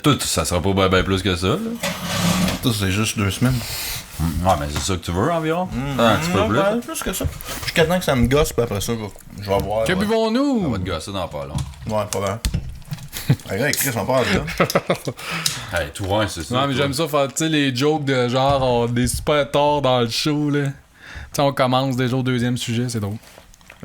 Tout, ça sera pas bien plus que ça, là. Tout, c'est juste 2 semaines. Ouais, mais c'est ça que tu veux environ? Un petit peu plus. Ouais, plus que ça. Jusqu'à temps que ça me gosse, puis après ça, je vais voir. Que Ouais, buvons-nous? On va te gosser dans pas long. pas mal. Regarde, Chris, on parle là. Hey, tout ouais, c'est ça. Non, mais toi. j'aime ça faire, tu sais, les jokes de genre, on est super tard dans le show, là. Tu sais, on commence déjà au deuxième sujet, c'est drôle.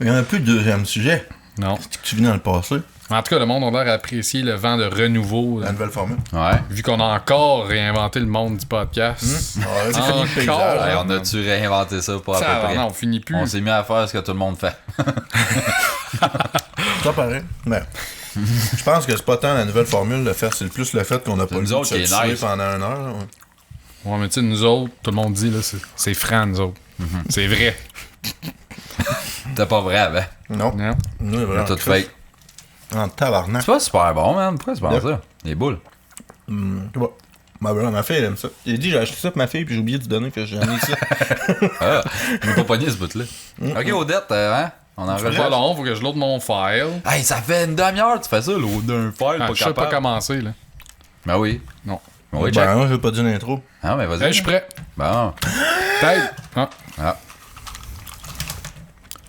Il y en a plus de deuxième sujet. Non. C'est que tu viens dans le passé, En tout cas, le monde a l'air d'apprécier le vent de renouveau, là. la nouvelle formule. Ouais. Vu qu'on a encore réinventé le monde du podcast. Ouais, c'est fini le Encore? paysage. Hey, hein. on a-tu réinventé ça pour à Ça, peu près? non, on finit plus. On s'est mis à faire ce que tout le monde fait. Ça paraît. Mais je pense que c'est pas tant la nouvelle formule le fait, c'est le plus le fait qu'on a pas nous le goût de autres se qui est tuer nice. pendant 1 heure. Là, ouais. Ouais, mais tu sais, nous autres, tout le monde dit, là, c'est franc, nous autres. C'est vrai. C'était pas vrai avant. Non. Non? Nous, C'est vraiment. tout fake. En tabarnak. C'est pas super bon, man. Pourquoi tu penses ça? Les boules. Je sais pas. Ma fille, elle aime ça. J'ai dit, j'ai acheté ça pour ma fille, puis j'ai oublié de donner que j'en ai ça. Ah, je m'ai pas pogné ce bout-là. Ok, Odette, hein? On en C'est revient. pas long, faut que je load mon file. Hey, ça fait une demi-heure, tu fais ça, l'eau d'un file, Ah, pas je sais pas capable. commencer, là. Ben oui. Non. Ben oui, check. Ben, moi, je vais pas dire l'intro. Ah, mais vas-y. Hey, je suis prêt. Bon. Tête. Ah. Ah.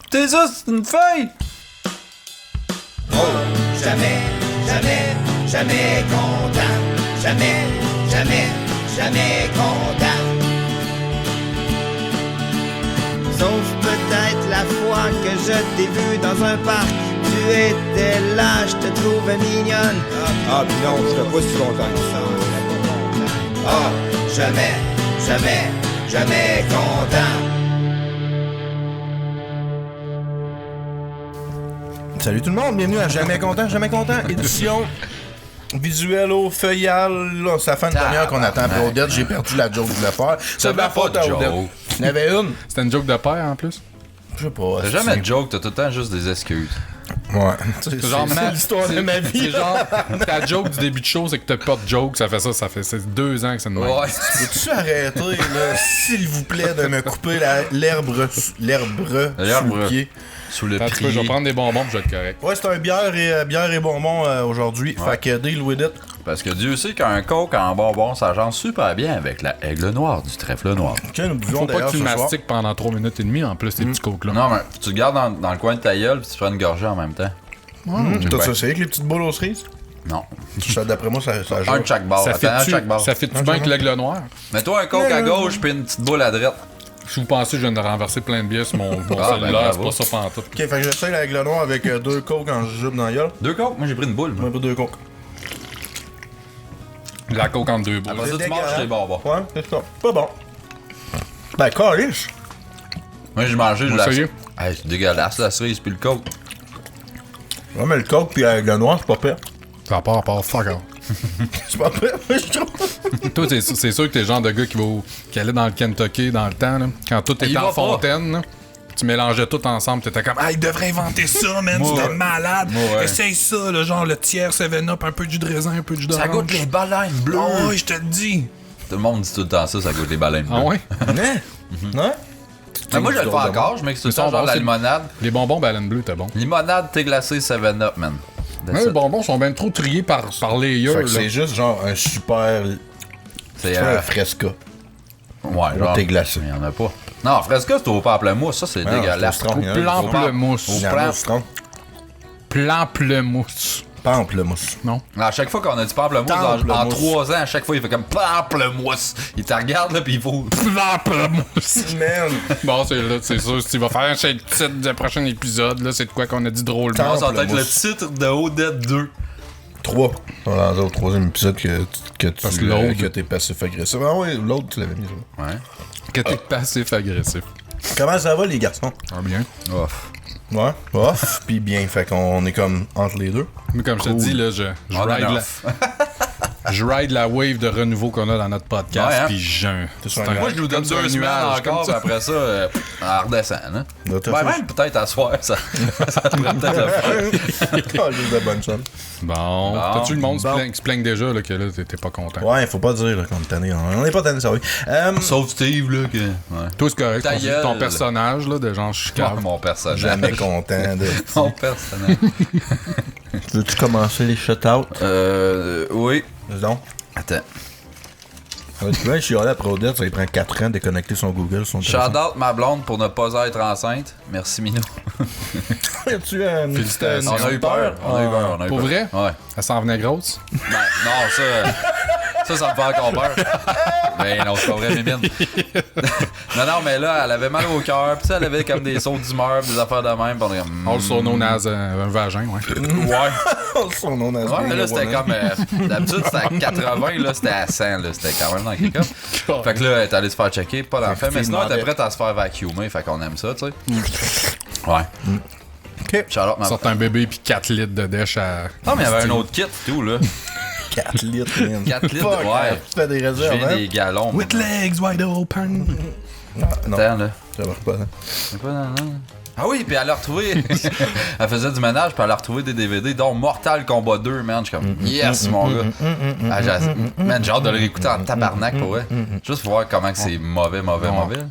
T'es ça, c'est une feuille! Jamais, jamais, jamais content. Jamais, jamais, jamais content. Sauf peut-être la fois que je t'ai vu dans un parc. Tu étais là, je te trouvais mignonne. Ah, puis non, je pas si content que ça. Ah, jamais, jamais, jamais content. Salut tout le monde, bienvenue à Jamais Content, édition visuelle au feuillal. Là, ça fait une demi-heure qu'on attend pour Odette, j'ai perdu la joke que je voulais faire. C'est de la faute à Odette. Il y en avait une. C'était une joke de père, en plus. Je sais pas. T'as jamais de joke, t'as tout le temps juste des excuses. Ouais. C'est Genre, c'est l'histoire de ma vie. C'est genre, ta joke du début de show, c'est que t'as pas de joke, ça fait ça, c'est 2 ans que c'est de même. Ouais. Peux-tu arrêter, là, s'il vous plaît, de me couper l'herbe sous le pied? Sous le Attends un petit peu, je vais prix. prendre des bonbons puis je vais être correct. Ouais, c'est un bière et bonbons aujourd'hui. Fait que deal with it. Parce que Dieu sait qu'un coke en bonbon, ça gère super bien avec la aigle noire du trèfle noir. Que nous buvons Faut pas d'ailleurs que tu ce soir. mastiques pendant 3 minutes et demie en plus, tes petits coques là. Non, mais tu le gardes dans le coin de ta gueule puis tu prends une gorgée en même temps. Tout ça, c'est avec les petites boules aux cerises? Non. Ça, d'après moi, ça joue. Un de chaque barre. Ça Attends, un de fait-tu chaque barre. ça fait-tu bien avec l'aigle noir? Mets-toi un coke à gauche puis une petite boule à droite. Si vous pensez que je viens de renverser plein de bières sur mon Ah, cellulaire, ben, c'est bravo. pas ça pantoute. Ok, fait que j'essaye avec le noir avec 2 coques en jujube dans la gueule. 2 cokes? Moi j'ai pris une boule. Moi, pas 2 coques. La coke entre 2 boules. Après ça, C'est tu manges dégueulasse. tes bonbons. Ouais, c'est ça. Pas bon. Ben, calice. Moi j'ai mangé de Moi, la... sérieux? Hey, c'est dégueulasse la cerise puis le coke. Ouais, mais le coke pis avec le noir, c'est pas pire. Ça part à part, fuck off. C'est pas pire, je trouve. Toi, c'est sûr que t'es le genre de gars qui allait dans le Kentucky dans le temps, là, quand tout Il était va en pas. fontaine, là, tu mélangeais tout ensemble, t'étais comme « Ah, il devrait inventer ça, man, Moi, c'était ouais. malade! Moi, ouais. Essaye ça, là, genre le tiers 7-up, un peu de jus de raisin, un peu de jus d'orange. Ça goûte les baleines bleues. Ah ouais, je te le dis! Tout le monde dit tout le temps ça goûte les baleines bleues. Ah ouais? Hein? Ouais? Mais moi je le fais encore, je mixe tout le temps sont genre bons, la c'est- limonade. Les bonbons baleine bleue, t'es bon. Limonade, thé glacé, 7-up, man. That's Ouais, it. les bonbons sont bien trop triés par layer, Fait là. que c'est juste genre un super C'est fresca. ouais, genre. thé glacé. Il y en a pas. Non, Fresca, c'est au pamplemousse, ça c'est Ouais, non, dégueulasse. c'est au citron, il y en a. Pamplemousse. Il y en a au citron. Pamplemousse. Pamplemousse. Non? À chaque fois qu'on a dit pamplemousse, en Pamplemousse. 3 ans, à chaque fois, il fait comme pamplemousse. Il te regarde, là, pis il faut. Pamplemousse. Man! Bon, c'est sûr, si tu vas faire un shade titre du prochain épisode, là, c'est de quoi qu'on a dit drôlement. On s'entend que le Pamplemousse. titre de Odette 2. 3. Dans le troisième épisode Parce que l'autre- que t'es passif-agressif. Ah ouais, l'autre, tu l'avais mis. Ça. Ouais. Que t'es passif-agressif. Comment ça va, les garçons? Ah bien. Ouf. Ouais, off, pis bien. Fait qu'on est comme entre les deux. Mais comme je te dis, là, je On ride en la, off. je ride la wave de renouveau qu'on a dans notre podcast, Ouais, hein? puis j'ai sur un Moi, je nous donne comme sur 2 un semaines nuage, encore, comme pis ça. après ça, elle redescend, hein. Là, t'as Ben, fait- même peut-être à soir, ça pourrait peut-être le faire. Oh, juste de bonne chance. Bon, Bon. t'as-tu le monde Bon. qui se plaigne déjà là, que là, t'es pas content? Ouais, faut pas dire là, qu'on est tanné. On est pas tanné, ça oui. Sauf Steve, là, que. Ouais. Toi, c'est correct, Ta gueule. ton personnage, là, de genre, je suis calme. Mon personnage. Jamais content de. Mon personnage. Veux-tu commencer les shutouts? Oui. donc. Attends. Tu vois, je suis allé après Odette, ça lui prend 4 ans de déconnecter son Google, son téléphone. Shout out ma blonde pour ne pas être enceinte. Merci, Minou. As-tu Félicitations. On a eu peur. On a eu peur. On a eu Pour peur. vrai? Ouais. Elle s'en venait grosse? Ben, non, ça me fait encore peur. Mais non, c'est pas vrai, Mimine. non, mais là, elle avait mal au cœur. Puis elle avait comme des sauts d'humeur, des affaires de même. Pis on est comme. Also known as un vagin, ouais. Ouais. Son nom n'a Ouais, mais là, c'était comme. D'habitude, c'était à 80, là, c'était à 100, là. C'était quand même dans quelque chose. Fait que là, elle est allée se faire checker, pas d'enfant. Mais sinon, elle était prête à se faire vacuumer. Fait qu'on aime ça, tu sais. Ouais. Ok. Charlotte m'a. Sorte un bébé puis 4 litres de dèche à. Non, mais il y avait un autre kit, tout, là. 4 litres, man. 4 litres, Fuck, ouais. Tu fais des Je réserves, viens hein? des galons. With legs wide open. Non, Attends, là. ça marche pas. Hein. C'est quoi, non? Ah oui, puis elle a retrouvé. Elle faisait du ménage, puis elle a retrouvé des DVD, dont Mortal Kombat 2, man. Je suis comme, yes, mon gars. Man, j'ai hâte de le réécouter en tabarnak, pour vrai. Juste pour voir comment que c'est mauvais.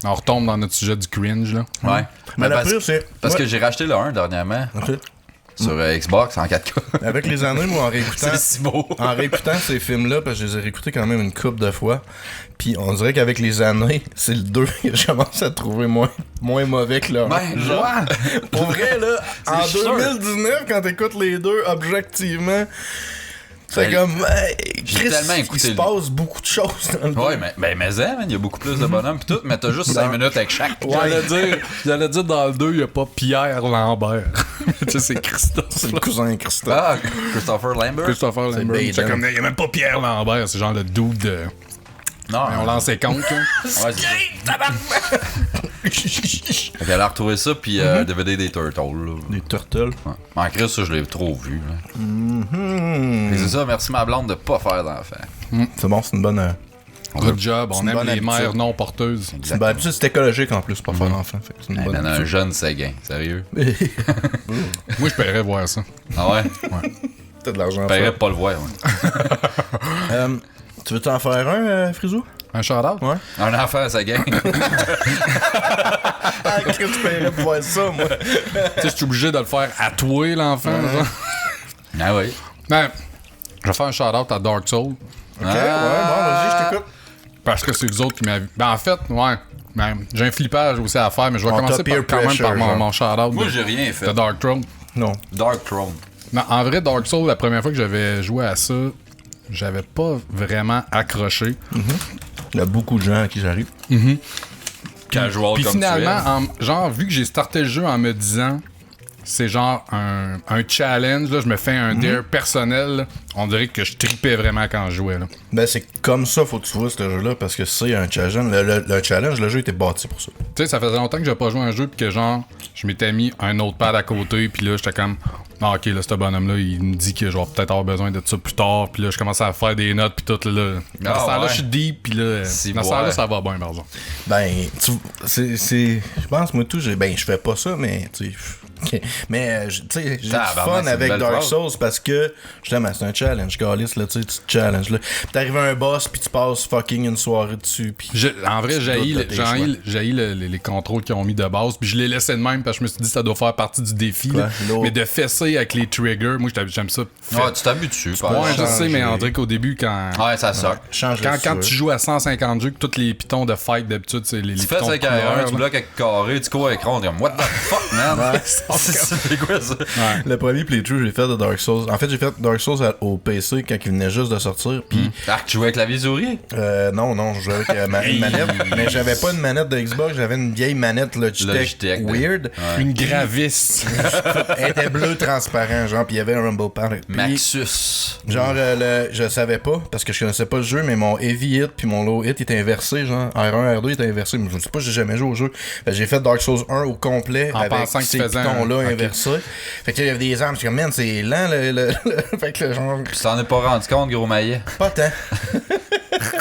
On retombe dans notre sujet du cringe, là. Ouais. Mais la parce pire, c'est. parce Ouais. que j'ai racheté le 1 dernièrement Ok. sur Xbox en 4K. Avec les années, moi, en réécoutant. C'est si beau. En réécoutant ces films-là, parce que je les ai réécoutés quand même une couple de fois, puis on dirait qu'avec les années, c'est le 2 que je commence à trouver moins mauvais que le 1. Ben, Genre, ouais. pour vrai, là, en sûr. 2019, quand t'écoutes les deux, objectivement, c'est Ben, comme, hey, j'ai Chris, tellement il écouté se le- passe beaucoup de choses dans le Ouais, deux. mais il y a beaucoup plus de bonhommes pis tout, mais t'as juste 5 minutes avec chaque. J'allais dire dans le 2, il n'y a pas Pierre Lambert. Tu sais, c'est Christophe. C'est le cousin Christophe. Ah, Christopher Lambert. Christopher Lambert. Baden. C'est comme, il n'y a même pas Pierre Lambert. C'est genre le dude de. Non, On lance ses comptes, là. Ouais, c'est ça. Fait qu'elle a retrouvé ça, puis DVD des Turtles. Là. Des turtles. Ouais. En Chris, ça, je l'ai trop vu. Là. Et c'est ça, merci ma blonde de pas faire d'enfant. C'est bon, c'est une bonne. Good job. C'est On une aime bonne les habitude. mères non porteuses. C'est une bonne habitude, c'est écologique en plus, pas faire d'enfant. Fait que c'est une Hey, bonne man, un habitude. jeune séguin, sérieux. Moi, je paierais voir ça. Ah ouais? T'as de l'argent Je à paierais faire. pas le voir, ouais. Tu veux t'en faire un, Frisou? Un shout-out? Ouais. Un enfant, ça gagne. Ah, Chris, tu paierais pour voir ça, moi. Tu sais, je suis obligé de le faire à toi, l'enfant. genre. Ah oui. Ben, je vais faire un shout-out à Dark Soul. Ok, ouais, bon, vas-y, je t'écoute. Parce que c'est vous autres qui m'avez. Ben, en fait, ouais. Ben, j'ai un flippage aussi à faire, mais je vais On commencer t'a peer quand même pressure, par genre. mon shout-out Moi, de, j'ai rien fait. de Dark Throne. Non. Dark Throne. Non, en vrai, Dark Soul, la première fois que j'avais joué à ça, j'avais pas vraiment accroché. Il y a beaucoup de gens à qui j'arrive. Casual Puis comme finalement, genre, vu que j'ai starté le jeu en me disant, c'est genre un challenge, là, je me fais un dare personnel, là, on dirait que je tripais vraiment quand je jouais. Là. Ben, c'est comme ça, faut que tu vois ce jeu-là, parce que c'est un challenge. Le challenge, le jeu était bâti pour ça. Tu sais, ça faisait longtemps que j'ai pas joué à un jeu, puis que genre, je m'étais mis un autre pad à côté, puis là, j'étais comme, ah, ok, là, ce bonhomme-là, il me dit que je vais peut-être avoir besoin de ça plus tard, puis là, je commence à faire des notes, puis tout, là. Dans ce temps-là, ouais. je suis deep, puis là, Si, dans ce temps-là, ouais. ça va bien, par exemple. Ben, je pense, moi, tout, je fais pas ça, mais, tu sais. Mais, tu sais, j'ai du Tabarnak, fun c'est une avec belle Dark phrase. Souls parce que, justement, c'est un challenge, Calis, là, tu sais, tu te challenges, là. Puis t'arrives à un boss, puis tu passes fucking une soirée dessus, puis. En vrai, Tu j'haïs doutes de tes choix. les contrôles qu'ils ont mis de base, puis je les laissais de même parce que je me suis dit ça doit faire partie du défi. là. l'autre. Mais de fesser avec les triggers, moi j'aime ça. Ouais, tu t'habitues. Ouais, je changer. sais, mais on dirait qu'au début, quand Ouais, ça sort. Change quand tu joues à 150 jeux, que tous les pitons de fight d'habitude, c'est les Tu fais pitons de 5 à 1, couleur, tu là. bloques avec carré, tu cours avec rond, t'es comme, what the fuck, man? C'est quoi ça? Le premier playthrough que j'ai fait de Dark Souls. En fait, j'ai fait Dark Souls au PC quand il venait juste de sortir. Puis, Ah, tu jouais avec clavier souris? non, je jouais avec une manette. Mais j'avais pas une manette de Xbox, j'avais une vieille manette Logitech Logitech, weird. Une Gravis. Elle était bleue transparent, genre, puis il y avait un Rumble Pan. Puis, Maxus. genre, je savais pas, parce que je connaissais pas le jeu, mais mon heavy hit puis mon low hit était inversé, genre, R1, R2 était inversé. Mais je ne sais pas, j'ai jamais joué au jeu. Fait que j'ai fait Dark Souls 1 au complet, En avec pensant que tu ces faisais pitons-là un- ok. inversés. Fait que là, il y avait des armes, je suis comme, man, c'est lent, Fait que, genre, Tu t'en es pas rendu compte, gros maillet? pas tant.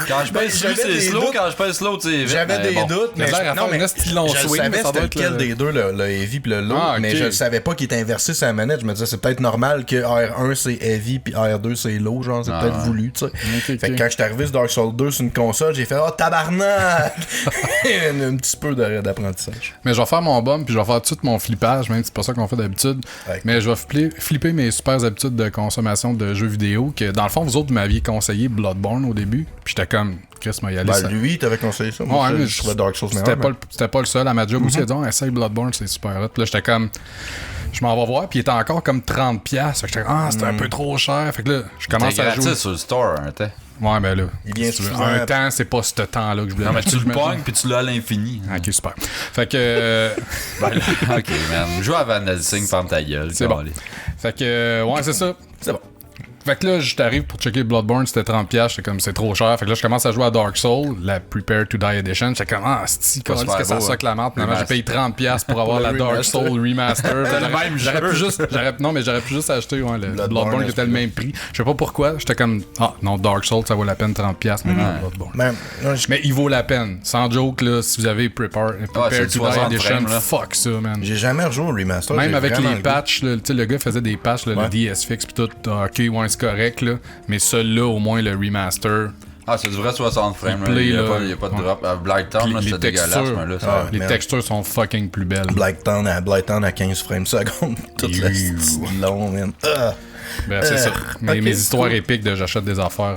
Quand je pèse j'avais c'est des slow, doutes. quand je pèse slow, tu sais. J'avais des doutes, mais Il a l'air à non, faire mais un esti long je swing, savais mais ça doit c'était être lequel des deux, le heavy puis le low, Ah, ok. mais je savais pas qu'il était inversé sur la manette. Je me disais, c'est peut-être normal que R1 c'est heavy puis R2 c'est low, genre, c'est peut-être voulu, tu sais. Ok, Fait que ok. quand je suis arrivé sur Dark Souls 2 sur une console, j'ai fait, oh tabarnak! un petit peu d'apprentissage. Mais je vais faire mon bum, puis je vais faire tout de suite mon flippage, même si c'est pas ça qu'on fait d'habitude. Ouais. Mais je vais flipper mes super habitudes de consommation de jeux vidéo, que dans le fond, vous autres, vous m'aviez conseillé Bloodborne au début, puis j'étais comme, Chris m'a y allé. Ben, ça. lui, t'avais conseillé ça. Moi, Ouais, mais je trouvais Dark Souls c'était meilleur. c'était pas le seul à ma job aussi. Il a dit, essaye Bloodborne, c'est super hot. Puis là, j'étais comme, je m'en vais voir, puis il était encore comme 30$. Fait que j'étais comme, c'était un peu trop cher. Fait que là, je C'est commence à jouer. gratis sur le store, hein, t'es. Ouais, ben là, Il vient si tu veux, souvent- un temps, c'est pas ce temps-là que je voulais. Non, mais tu le j'imagine. pognes puis tu l'as à l'infini. Ok, super. Fait que. Ok, man. Joue à Van Helsing, ferme ta gueule. C'est bon. câlisse. Fait que, ouais, c'est ça. C'est bon. Fait que là, je t'arrive pour checker Bloodborne, c'était 30$, j'étais comme c'est trop cher. Fait que là, je commence à jouer à Dark Souls, la Prepare to Die Edition. J'étais comme, c'est Pas que super ça beau, soque la menthe. Finalement, j'ai payé Remaster. 30$ pour avoir Pour la le Dark remaster. Souls Remaster. même J'aurais jeu. pu juste, non, mais j'aurais pu juste acheter ouais, le Bloodborne qui était le est-ce même prix. Je sais pas pourquoi, j'étais comme, non, Dark Souls, ça vaut la peine 30$, mais non, Bloodborne. Ben, non, Mais il vaut la peine. Sans joke, là, si vous avez Prepare c'est to le Die 60 Edition, frames, là. fuck ça, man. j'ai jamais rejoué au remaster. Même j'ai avec vraiment les le goût. patchs, là, tu sais, le gars faisait des patchs, là, Ouais. le DS Fix pis tout, ok, ouais, c'est correct, là, mais celui-là, au moins, le remaster, Ah, c'est du vrai 60 frames. Il Là. play, Il y a là. pas de Ouais. drop. À Blacktown, Puis là, les c'était dégueulasse, textures. mais là, ça. Ah, les merde. textures sont fucking plus belles. Blacktown à 15 frames secondes. Toute la style long, man. Ben, c'est ça. ok, Mes histoires cool. épiques de j'achète des affaires.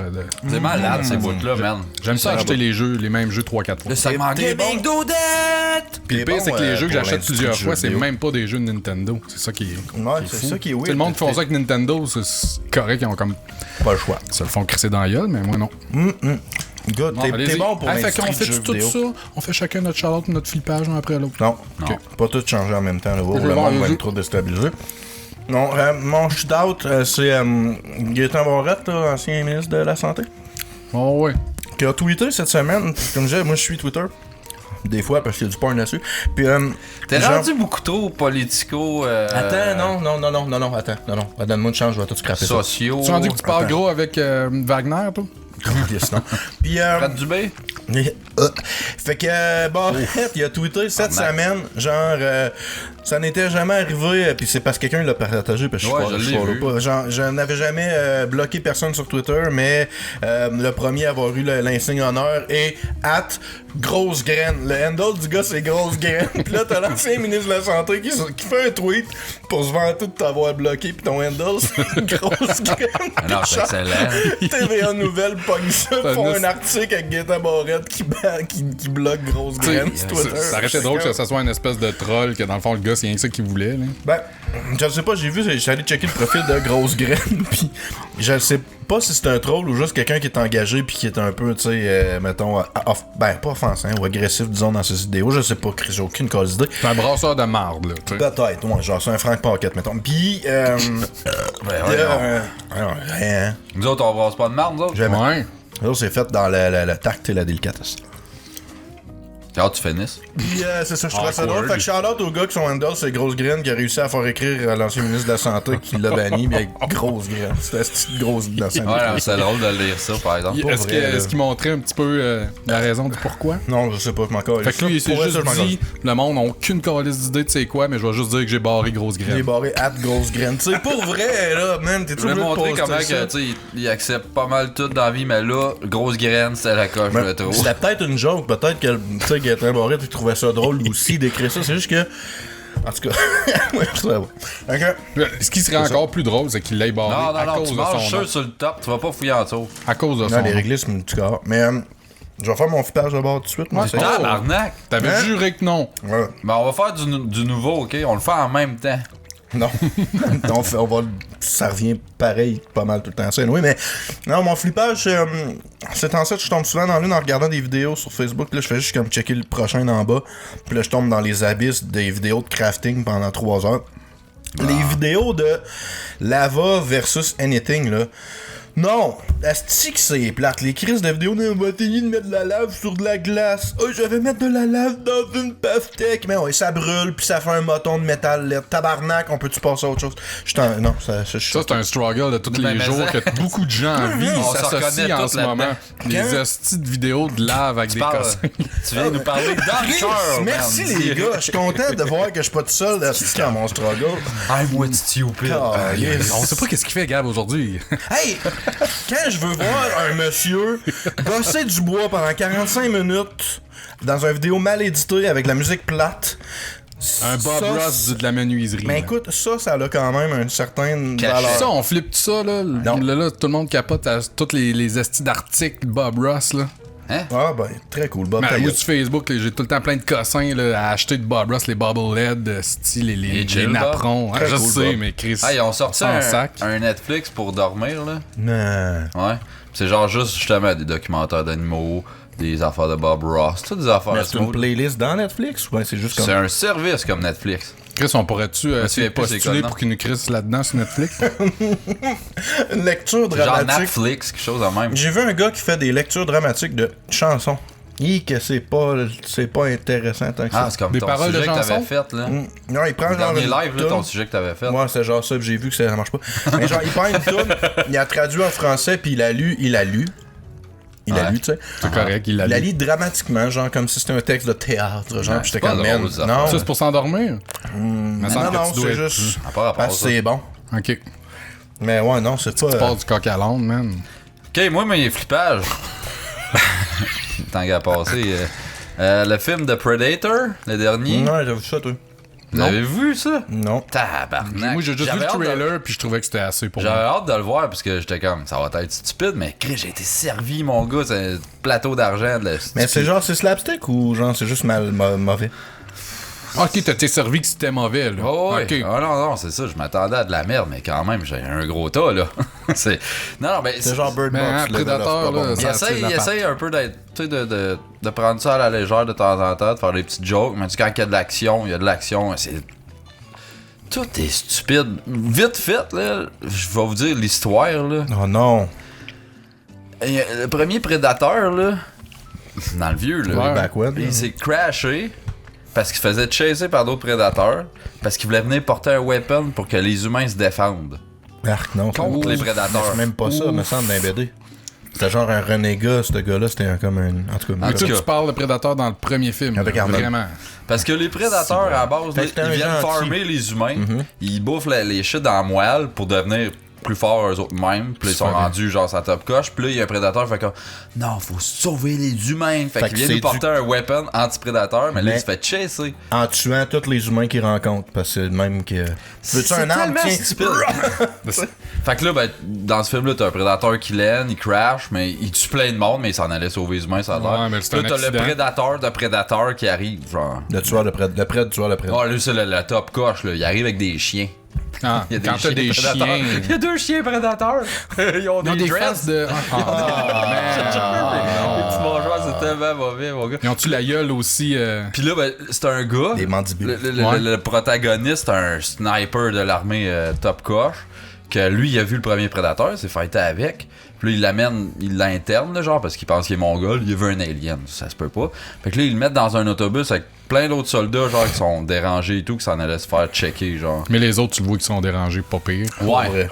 C'est malade, ces bouts-là, man. J'aime ça acheter les mêmes jeux 3-4 fois. Le segment t'es Gaming Dodette! Puis le pire, c'est que les jeux que j'achète plusieurs fois, c'est même. même pas des jeux de Nintendo. C'est ça qui est. Ouais, qui est c'est fou. ça qui est Tu sais, weird. le monde qui font ça avec Nintendo, c'est correct, ils ont comme. Pas le choix. Ça le font crisser dans la gueule, mais moi non. Good, Bon, t'es allez-y. bon pour Fait l'industrie qu'on du fait jeu tout vidéo. ça, on fait chacun notre charlotte, notre flippage un après l'autre. Non, Non. pas tout changer en même temps. Là. Oh, Ok, le bon, monde va allez-y. être trop déstabilisé. Non, mon shootout, c'est Gaétan Barrette, là, ancien ministre de la Santé, Oh ouais. qui a tweeté cette semaine. Comme je disais, moi je suis Twitter. Des fois, parce qu'il y a du porn dessus. Puis, T'es genre- rendu beaucoup trop politico. Attends, non, attends. Non. Donne-moi une chance, je vais tout scraper ça. Sociaux. Tu as rendu que tu parles attends. gros avec Wagner, toi? Yes, non. Puis, Fred Dubé? fait que, Barrette, il a tweeté cette semaine, genre, ça n'était jamais arrivé, puis c'est parce que quelqu'un l'a partagé, parce que Ouais, je je suis l'ai follow vu. pas. Genre, je n'avais jamais bloqué personne sur Twitter, mais le premier à avoir eu l'insigne honneur est @grosse graine. Le handle du gars, c'est grosse graine. Puis là, t'as l'ancien ministre de la Santé qui fait un tweet pour se vanter de t'avoir bloqué, puis ton handle, c'est grosse graine. Ah non, c'est excellent. TVA Nouvelle pogne ça, font un article avec Gaétan Barrette qui bloque grosse graine sur Twitter. Ça aurait été drôle que ça soit une espèce de troll, que dans le fond, le gars, c'est rien que ça qu'il voulait. Là. Ben, je sais pas, j'ai vu, j'ai allé checker le profil de grosse graine, puis je sais pas si c'est un troll ou juste quelqu'un qui est engagé puis qui est un peu, tu sais, mettons, pas offensant ou agressif, disons, dans ses vidéos. Je sais pas, Chris, j'ai aucune cause d'idée. C'est un brasseur de marde, là. tu sais. Peut-être, ouais, genre c'est un Frank Pocket, mettons. Puis, rien. Nous autres, on brasse pas de marde, nous autres. Jamais. Ouais. Ça, c'est fait dans le tact et la délicatesse. Quand tu finisses. Puis c'est ça, je trouvais ça Awkward. drôle. Fait que shout-out au gars qui son handle, c'est Grosse Graine, qui a réussi à faire écrire à l'ancien ministre de la Santé qui l'a banni, mais avec Grosse Graine. C'était cette petite grosse dans sa Ouais, non, c'est drôle de lire ça, par exemple. Est-ce vrai, là. qu'il montrait un petit peu la raison du pourquoi? Non, je sais pas, je m'en calisse. Fait que lui, il s'est Pour vrai, juste ça, je m'en dit, le monde n'a aucune calice d'idée de c'est quoi, mais je vais juste dire que j'ai barré grosse calisse. graine. Il est barré Grosse Graine. Tu sais, pour vrai, là, man, t'es Je tout voulais obligé de montrer poster comment ça. que, tu sais, il accepte pas mal tout dans la vie, mais là, grosse graine, c'était la coche Ben, de trop. C'était peut-être une joke, peut-être que, tu sais, Gaétan Barrette, il trouvait ça drôle aussi d'écrire ça. C'est juste que. En tout cas, ouais, je sais pas. Ok. Ce qui serait encore plus drôle, c'est qu'il l'ait barré Non, à non, non, cause tu de manges son sûr nom. sur le top, tu vas pas fouiller en dessous. À cause de son Non, les nom. réglismes du corps. Mais, je vais faire mon flippage de bord tout de suite. Moi, c'est Tabarnak! T'avais Hein? juré que non. Ouais. Ben, on va faire du nouveau, ok? On le fait en même temps. Non. on va. Ça revient pareil pas mal tout le temps. Ça, oui, mais. Non, mon flippage, c'est en ça que je tombe souvent dans l'une en regardant des vidéos sur Facebook. Là, je fais juste comme checker le prochain en bas. Puis là, je tombe dans les abysses des vidéos de crafting pendant 3 heures. Les vidéos de Lava versus Anything, là. Non! asti que c'est plate. Les crises de vidéo, on va essayer de mettre de la lave sur de la glace. Oh, je vais mettre de la lave dans une pastèque. Mais ouais, ça brûle, puis ça fait un moton de métal LED. Tabarnak, on peut-tu passer à autre chose? Non, ça c'est un struggle de tous les Mais jours ça. que beaucoup de gens vivent. On s'associent reconnaît en tout ce là-dedans. moment. Les hosties de vidéos de lave avec des cossins. Tu viens nous parler dans le cœur, Merci man. les gars, je suis content de voir que je suis pas tout seul asti, dans mon struggle. I'm with stupid. Yes. On sait pas qu'est-ce qu'il fait, Gab, aujourd'hui. Hey! Quand je veux voir un monsieur bosser du bois pendant 45 minutes dans une vidéo mal éditée avec la musique plate. Un Bob ça, Ross de la menuiserie. Mais là. écoute, ça a quand même une certaine Caché. valeur. Ça, on flippe tout ça, là. Là, tout le monde capote à tous les estis d'articles Bob Ross, là. Ah ben, très cool. Bob Mais Taillot. moi, sur Facebook, là, j'ai tout le temps plein de cossins là, à acheter de Bob Ross, les Bubble LED, style, les chill, napperons. Très Je cool, sais, Bob. mais Chris. Ah, ils ont sorti sans sac. un Netflix pour dormir, là. Non. Ouais. C'est genre juste justement des documentaires d'animaux, des affaires de Bob Ross, toutes des affaires Mais c'est une smooth. playlist dans Netflix ou bien c'est juste comme... C'est un service comme Netflix. Chris, on pourrait-tu essayer de plus c'est postuler quoi, pour qu'ils nous crissent là-dedans sur Netflix? une lecture Genre dramatique. Netflix, quelque chose de même. J'ai vu un gars qui fait des lectures dramatiques de chansons. Que c'est pas intéressant tant que Ah, ça. c'est comme Des ton paroles de sujet que t'avais chansons? fait, là. Non, il prend Le genre dernier une live, là, toune. ton sujet que t'avais fait. Ouais, c'est genre ça, puis j'ai vu que ça marche pas. Mais genre, il prend une toune, il a traduit en français, puis il a lu. Il a lu, tu sais. C'est correct, il l'a Il a lu. lu dramatiquement, genre comme si c'était un texte de théâtre. Genre, Ouais, puis c'est j'étais comme, pas man, drôle, ça. non. Ça, c'est pour s'endormir? Me semble Non, que non, tu dois c'est être- juste. À part Parce que ça. c'est bon. OK. Mais ouais, non, c'est Tu pas. passes du coq à l'âne, man. Ok, moi, mes flippages. Tant qu'à passer. Le film de Predator, le dernier. Non, j'ai vu ça, toi. Vous avez vu ça? Non. Tabarnak. Moi, j'ai juste vu J'avais le hâte de- trailer, puis je trouvais que c'était assez pour J'avais moi. hâte de le voir parce que j'étais comme, ça va être stupide, mais Chris, j'ai été servi, mon gars, c'est un plateau d'argent. De la Mais c'est genre, c'est slapstick ou genre, c'est juste mauvais? OK, t'es servi que c'était mauvais, là. Oh, ouais. OK. Ah non, c'est ça, je m'attendais à de la merde, mais quand même, j'ai un gros tas, là. c'est... Non, ben, C'est genre Bird Mais, Box. hein, là, Predator, c'est pas là, bon. Il ça essaye, tire la il essaye un peu d'être, tu sais, de prendre ça à la légère de temps en temps, de faire des petites jokes, mais quand il y a de l'action, il y a de l'action, c'est... Tout est stupide. Vite fait, là, je vais vous dire l'histoire, là. Oh non. Le premier prédateur, là, dans le vieux, là, Ouais. Backweb. il s'est crashé parce qu'il se faisait chasser par d'autres prédateurs, parce qu'il voulait venir porter un weapon pour que les humains se défendent Arc, non. contre les prédateurs. C'est même pas ça, me semble, dans les BD. C'était genre un renégat, ce gars-là, c'était comme un. En tout cas, En Tu tout cas. tu parles de Predator dans le premier film. Avec là, Arnold. Vraiment. Parce que les prédateurs, à la base, Fait là, que c'était un ils viennent gentil. farmer les humains, ils bouffent les shit dans la moelle pour devenir plus forts eux autres mêmes, puis là, ils sont C'est vrai. rendus genre sa top coche, puis là il y a un prédateur fait comme non, faut sauver les humains, fait Fait qu'il que vient c'est nous porter un weapon anti-prédateur, mais là Mais- il se fait chasser. en tuant tous les humains qu'il rencontre. Parce que c'est le même que. Veux-tu un arme? tellement Tiens. stupide. Fait que là, ben, dans ce film-là, t'as un prédateur qui l'aine, il crash, mais il tue plein de monde, mais il s'en allait sauver les humains, ça a l'air. Ouais, mais c'est Là, un t'as le accident. prédateur de prédateur qui arrive, genre. Le tueur, le prêtre, le tueur, le prêtre. Oh, lui, c'est le top coche, là. Il arrive avec des chiens. Ah, Il y a quand t'as des prédateurs. chiens. Il y a 2 chiens prédateurs. Ils ont Ils ont des dreads. faces de. Les petits mangeoires, c'est tellement mauvais, mon gars. Ils ont-tu la gueule aussi? Puis là, ben, c'est un gars. Des mandibules. Ouais. Le protagoniste, un sniper de l'armée top coche. Que lui, il a vu le premier prédateur, s'est fighté avec. Puis là, il l'amène, il l'interne, là, genre, parce qu'il pense qu'il est mongol. Il veut un alien, ça se peut pas. Fait que là, ils le mettent dans un autobus avec plein d'autres soldats, genre, qui sont dérangés et tout, qui s'en allaient se faire checker, genre. Mais les autres, tu le vois qu'ils sont dérangés, pas pire. Pour vrai.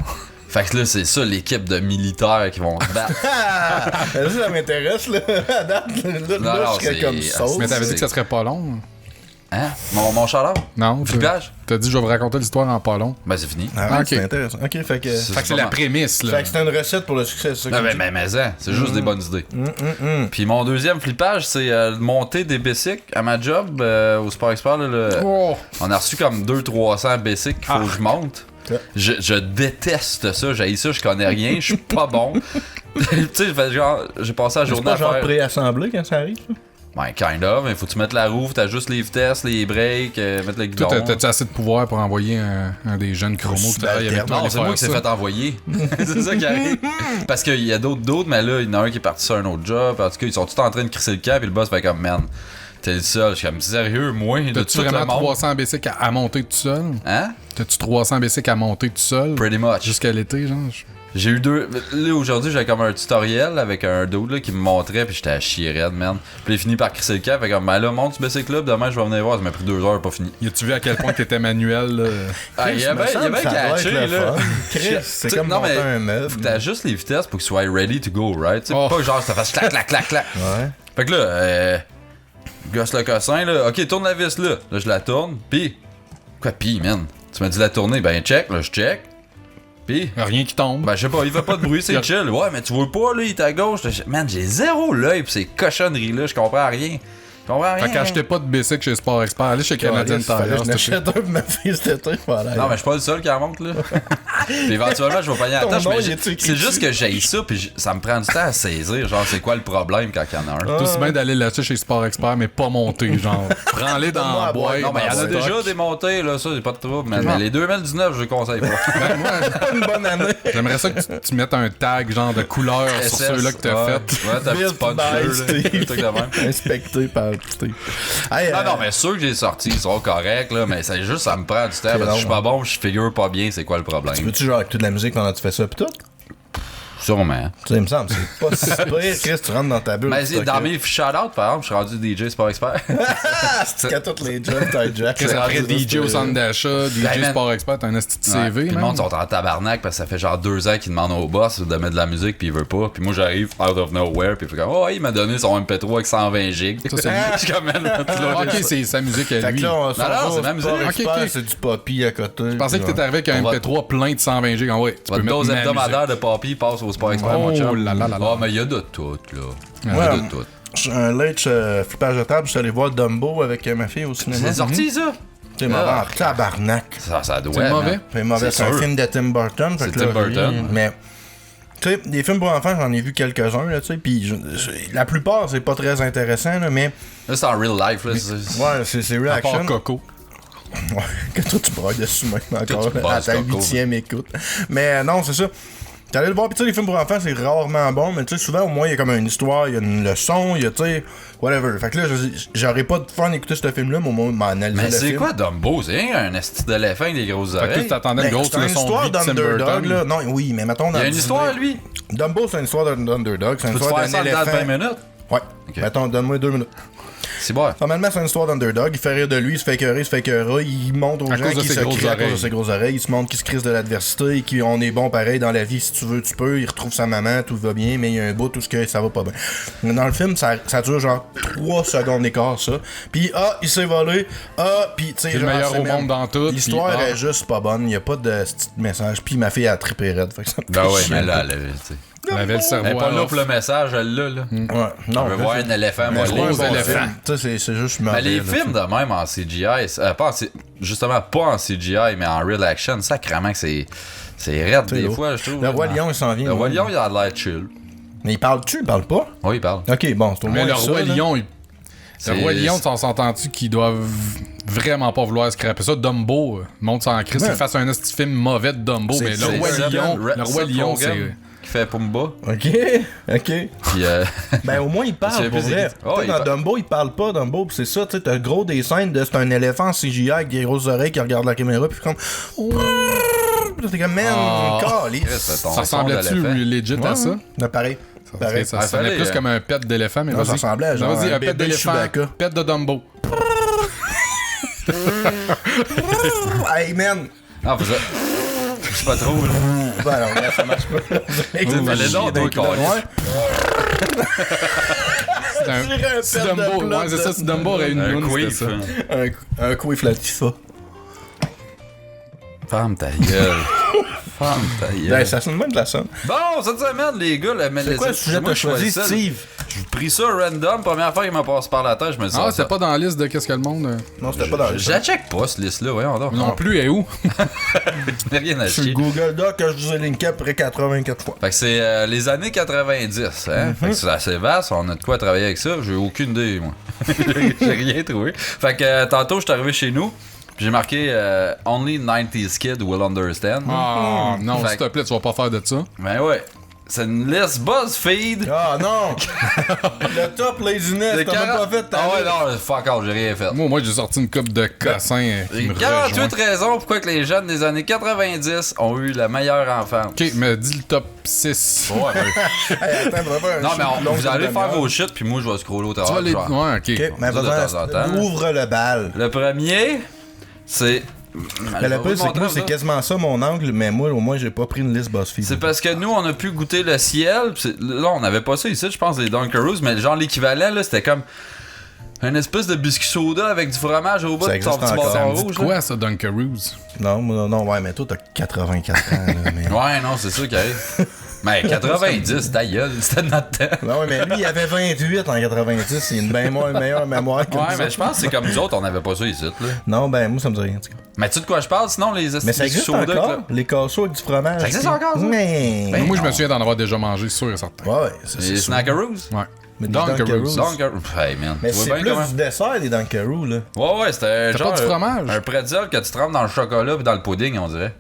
Fait que là, c'est ça, l'équipe de militaires qui vont se battre. Ah! Ça m'intéresse, là. À date, là, Non, non, je serais c'est- comme sauce. Mais t'avais dit c'est- que ça serait pas long. Hein? Mon chaleur? Non? Flippage? T'as dit, je vais vous raconter l'histoire en pas long. Ben, c'est fini. Ah, ouais, Ok. c'est intéressant. Ok, fait que. Fait que c'est la prémisse, là. Fait que c'était une recette pour le succès, c'est ça que Non, tu dis? mais hein, c'est juste des bonnes idées. Puis mon deuxième flippage, c'est monter des basics à ma job au Sport Expert. Là, Oh! on a reçu comme 200-300 basics qu'il faut que je monte. Je déteste ça, j'haïs ça, je connais rien, je suis pas bon. Tu sais, fait genre, j'ai passé la C'est journée pas à genre faire. préassemblé quand ça arrive, ça? Ouais, kind of, mais faut que tu mettes la roue, faut t'ajustes les vitesses, les breaks, mettre le guidon. Toi, t'as-tu assez de pouvoir pour envoyer un des jeunes chromos qui travaillent avec toi? Non, aller c'est moi faire qui s'est ça? fait envoyer. C'est ça qui arrive. Parce qu'il y a d'autres, mais là, il y en a un qui est parti sur un autre job. En tout cas, ils sont tous en train de crisser le camp, puis le boss fait comme, man, T'es le seul. Je suis comme, sérieux, moi, de T'as-tu tout le vraiment monde. 300 BC à monter tout seul? Hein? T'as-tu 300 BC à monter tout seul? Pretty much. Jusqu'à l'été, genre? J'ai eu 2. Là, aujourd'hui, j'avais comme un tutoriel avec un dude là, qui me montrait, puis j'étais à chier raide, man. Puis il finit par crisser le camp, fait comme, ben là, monte du BC Club, demain, je vais venir voir. Ça m'a pris 2 heures, pas fini. Y a-tu vu à quel point t'étais manuel, là? Ah, il y a bien catché, là. Chris, c'est T'sais, comme non, monter mais un meuf. T'as juste les vitesses pour qu'ils soient ready to go, right? T'sais, Oh. pas que genre ça fasse clac, clac, clac, clac. Ouais. Fait que là, gosse le cossin, là. Ok, tourne la vis là. Là, je la tourne. Pis. Quoi, pis, man? Tu m'as dit la tourner. Ben, check. Là, je check. Pis. Rien qui tombe. Ben, je sais pas, il fait pas de bruit, c'est chill. Ouais, mais tu vois pas, là, il est à gauche. Man, j'ai zéro l'œil pis ces cochonneries-là. Je comprends rien. Je comprends rien. Fait qu'achetais pas de BC chez Sport Expert, allez chez Canadian Tire. Je n'achète un pour ma fille cet été. Voilà. Non, mais je suis pas le seul qui en monte, là. Puis éventuellement, je vais pogner la Ton tâche, nom, mais il est-tu écrit c'est juste dessus? que j'ai ça, puis ça me prend du temps à saisir. Genre, c'est quoi le problème quand il y en a un? Tout aussi bien d'aller l'acheter chez Sport Expert, mais pas monter, genre. Prends-les dans Donne-moi la à boire. boîte. Non, mais il y en a dans le déjà stock. des montées, là, ça, j'ai pas de trouble. Mais les 2019, je les conseille pas. Ben, moi, Une bonne année. j'aimerais ça que tu mettes un tag, genre, de couleur sur SS, ceux-là que t'as ouais. fait. Ouais, t'as un Built petit puncher, by là. Steve. Un truc de même. Inspecté par Steve. Hey, Non, non, mais sûr que j'ai sorti, ils sont corrects, là, mais c'est juste, ça me prend du temps, parce que je suis pas bon, je figure pas bien, c'est quoi le problème? Veux-tu genre avec toute la musique pendant que tu fais ça pis tout? Sûrement. Tu sais, il me semble, c'est pas si pire, Chris, tu rentres dans ta bulle. Mais tu dans toques- mes shout-out, par exemple, je suis rendu DJ Sport Expert. Ah, c'est qu'à toutes les jobs, t'as Jack. Qu'est-ce après rendu DJ au centre d'achat, Ben, DJ man. Sport Expert, t'as un esti de Ouais. CV, Puis le man. monde sont en tabarnak parce que ça fait genre 2 ans qu'ils demandent au boss de mettre de la musique puis il veut pas. Puis moi j'arrive out of nowhere puis il fait comme oh il m'a donné son MP3 avec 120 gigs. Ça, c'est- Je suis comme man, tu l'as Ah, ok, déjà. c'est sa musique à Fait lui. que là, on s'en non, va, c'est ma musique. Sport Ok, Expert, ok. c'est du poppy à côté. Je pensais que t'étais arrivé avec un On va- MP3 plein de 120 gigs. Ah ouais, tu peux Votre mettre dose ma hebdomadaire musique. de papy passe au Sport Expert, Oh mon chum. là là là là. Ah, mais il y a de tout, là. Il y Ouais, a de tout. Un late flippage de table, je suis allé voir Dumbo avec ma fille au cinéma. C'est sorti, ça? C'est mauvais en tabarnak. Ça doit. C'est mauvais? man. C'est mauvais, c'est un sûr. film de Tim Burton. fait C'est que Tim là, Burton. Mais, tu sais, des films pour enfants, j'en ai vu quelques-uns, là, tu sais, puis la plupart, c'est pas très intéressant, là, mais, Là, c'est en real life, là. c'est- ouais, c'est real À part action. Coco. Ouais, que toi, tu brailles dessus maintenant tu encore, à brasses ta Coco. 8e écoute. Mais non, c'est ça. T'allais le voir, pis tu sais, les films pour enfants, c'est rarement bon, mais tu sais, souvent, au moins, il y a comme une histoire, il y a une leçon, il y a, tu sais, whatever. Fait que là, j'aurais pas de fun d'écouter ce film-là, mais au moins, m'analyser Mais le c'est film. quoi Dumbo? C'est rien un esti d'éléphant avec des grosses Fait que tu oreilles. t'attendais une Ben, grosse c'est une leçon de histoire vie de Tim d'underdog, là. Burton. Non, oui, mais mettons Il dans y a une Disney- histoire, lui. Dumbo, c'est une histoire d'underdog, c'est une Peux-tu histoire faire d'un ça dans 20 éléphant. minutes? Ouais. Ok. Mettons, donne-moi 2 minutes. C'est bon. Normalement, c'est une histoire d'underdog. Il fait rire de lui, il se fait écœurer, il se fait écœurer. Il montre aux À gens cause de qui ses se grosses crient à cause de oreilles. ses grosses oreilles. Il se montre qu'il se crisse de l'adversité et qu'on est bon pareil dans la vie. Si tu veux, tu peux. Il retrouve sa maman, tout va bien, mais il y a un bout, tout ce que ça va pas bien. Mais dans le film, ça dure genre 3 secondes d'écart, ça. Puis, il s'est volé. Puis, tu sais, C'est le genre, meilleur c'est au même- monde dans tout, L'histoire puis, est juste pas bonne. Il n'y a pas de petit message. Puis, ma fille a trippé raide. Fait que ça me Ben fait ouais, chier mais un là, peu. tu sais. Elle avait le cerveau Elle est pas à là off. pour le message, elle l'a, là. Ouais, non. On veut mais voir c'est- un éléphant mais c'est voler. pas un Gros bon éléphant. film. Tu sais, c'est juste Mais mauvais, les là, films de même en CGI, justement pas en CGI, mais en real action, sacrément que c'est raide des lourd. fois, je trouve. Le Roi Lion, il s'en vient. Le Roi ouais. Lion, il a l'air chill. Mais il parle-tu? Il parle pas? Oui, il parle. Ok, bon, c'est au moins Mais le ça, Roi là. Lion, le C'est- Roi Lion, t'en s'entends-tu qu'ils doivent vraiment pas vouloir scraper ça? Dumbo, monte sans Christ, Ouais. il fasse un esti film mauvais de Dumbo, C'est- mais le c'est Roi ça, Lion, Seth le Roi Lion, Rogen c'est... qui fait Pumba. Ok, ok. Puis, Ben au moins il parle, C'est pour plus- vrai. Oh, Tu sais, il dans parle. Dumbo, il parle pas, Dumbo, pis c'est ça, tu sais, t'as le gros des scènes de c'est un éléphant en CGI avec des grosses oreilles qui regarde la caméra, puis comme... Pis là, t'es comme, man, Chris, c'est ton Ça son ressemblait-tu d'éléphant. legit à ça? Ben, pareil. Pareil. Ça Ah, sonnait fallait, plus comme un pet d'éléphant, mais Non, ça vas-y. ressemblait à genre Vas-y, un un pet bébé d'éléphant, Chewbacca. pet de Dumbo. Hey, man! Ah, vous êtes- Je sais pas trop, là. Ben non, là, ça marche pas. Fallait donc, toi, Ouais. C'est un... dirais un Si pet de Dumbo, plot ouais, c'est de- ça, si Dumbo aurait une Un lune, c'était queef. ça. Un quiff Latifa. Ferme ta gueule. Ferme ta Ben, gueule. ça sonne même de la sonne. Bon, cette semaine, les gars, C'est quoi le sujet que t'as choisi, Steve? J'ai pris ça random, première fois qu'il m'a passé par la tête, je me dis Ah, ça. c'était pas dans la liste de qu'est-ce que le monde... Non, c'était pas dans le Je la check pas, cette liste-là, voyons donc. Non plus, et où? Je n'ai rien à Sur le chier. Google Doc que je vous ai linké après 84 fois. Fait que c'est les années 90, hein? Fait que c'est assez vaste, on a de quoi travailler avec ça. J'ai aucune idée, moi. J'ai rien trouvé. Fait que tantôt, je suis arrivé chez nous, puis j'ai marqué Only 90s Kid will understand. Ah, non, Fait s'il te plaît, tu vas pas faire de ça. Ben ouais. C'est une liste BuzzFeed. Ah non! Le top laziness, De t'as même pas fait ta Ah ouais, liste. non, fuck off, j'ai rien fait. Moi, j'ai sorti une coupe de cassins qui me 48 rejoint. raisons pourquoi que les jeunes des années 90 ont eu la meilleure enfance. Ok, mais dis le top 6. Ouais, Hey, attends, vraiment un non, mais shoot long vous allez de faire demi-heure. vos shit, puis moi, je vais scroller au Tu vas travers. les... genre. Ouais, ok. Ok, mais de temps en vas-y, temps. ouvre le bal. Le premier, c'est... Mais le plus, c'est que moi, c'est quasiment ça mon angle, mais moi, au moins, j'ai pas pris une liste BuzzFeed. C'est parce que nous, on a pu goûter le ciel. Pis là, on avait pas ça ici, je pense, les Dunkaroos, mais genre l'équivalent, là, c'était comme un espèce de biscuit soda avec du fromage au bout Ça de ton existe petit encore. Ça bâton me dit rouge. quoi, ça, Dunkaroos? Non, ouais, mais toi, t'as 84 ans, là, mais... Là. Ouais, non, c'est ça qui arrive. Mais 90, ta gueule, c'était notre temps. Non, mais lui, il avait 28 en 90, c'est une bien meilleure mémoire que Ouais, nous mais autres. je pense que c'est comme nous autres, on avait pas ça ici, là. Non, ben, moi, ça me dit rien, en tout cas. Mais tu sais de quoi je parle, sinon, les Mais ça existe soda, encore, là. les casseaux avec du fromage. Ça existe puis- encore, ça? Mais... Ben, Moi, je me non. souviens d'en avoir déjà mangé, sûr et certain. Ouais, ça, c'est Les sûr. Snackaroos? Ouais. Mais des Dunkaroos. Dunkaroos. Dunkaroos. Hey, man. Mais Tu vois c'est bien plus comment- du dessert, des Dunkaroos, là. Ouais, c'était T'as genre. pas du fromage? Un pretzel que tu trempes dans le chocolat pis dans le pudding, on dirait.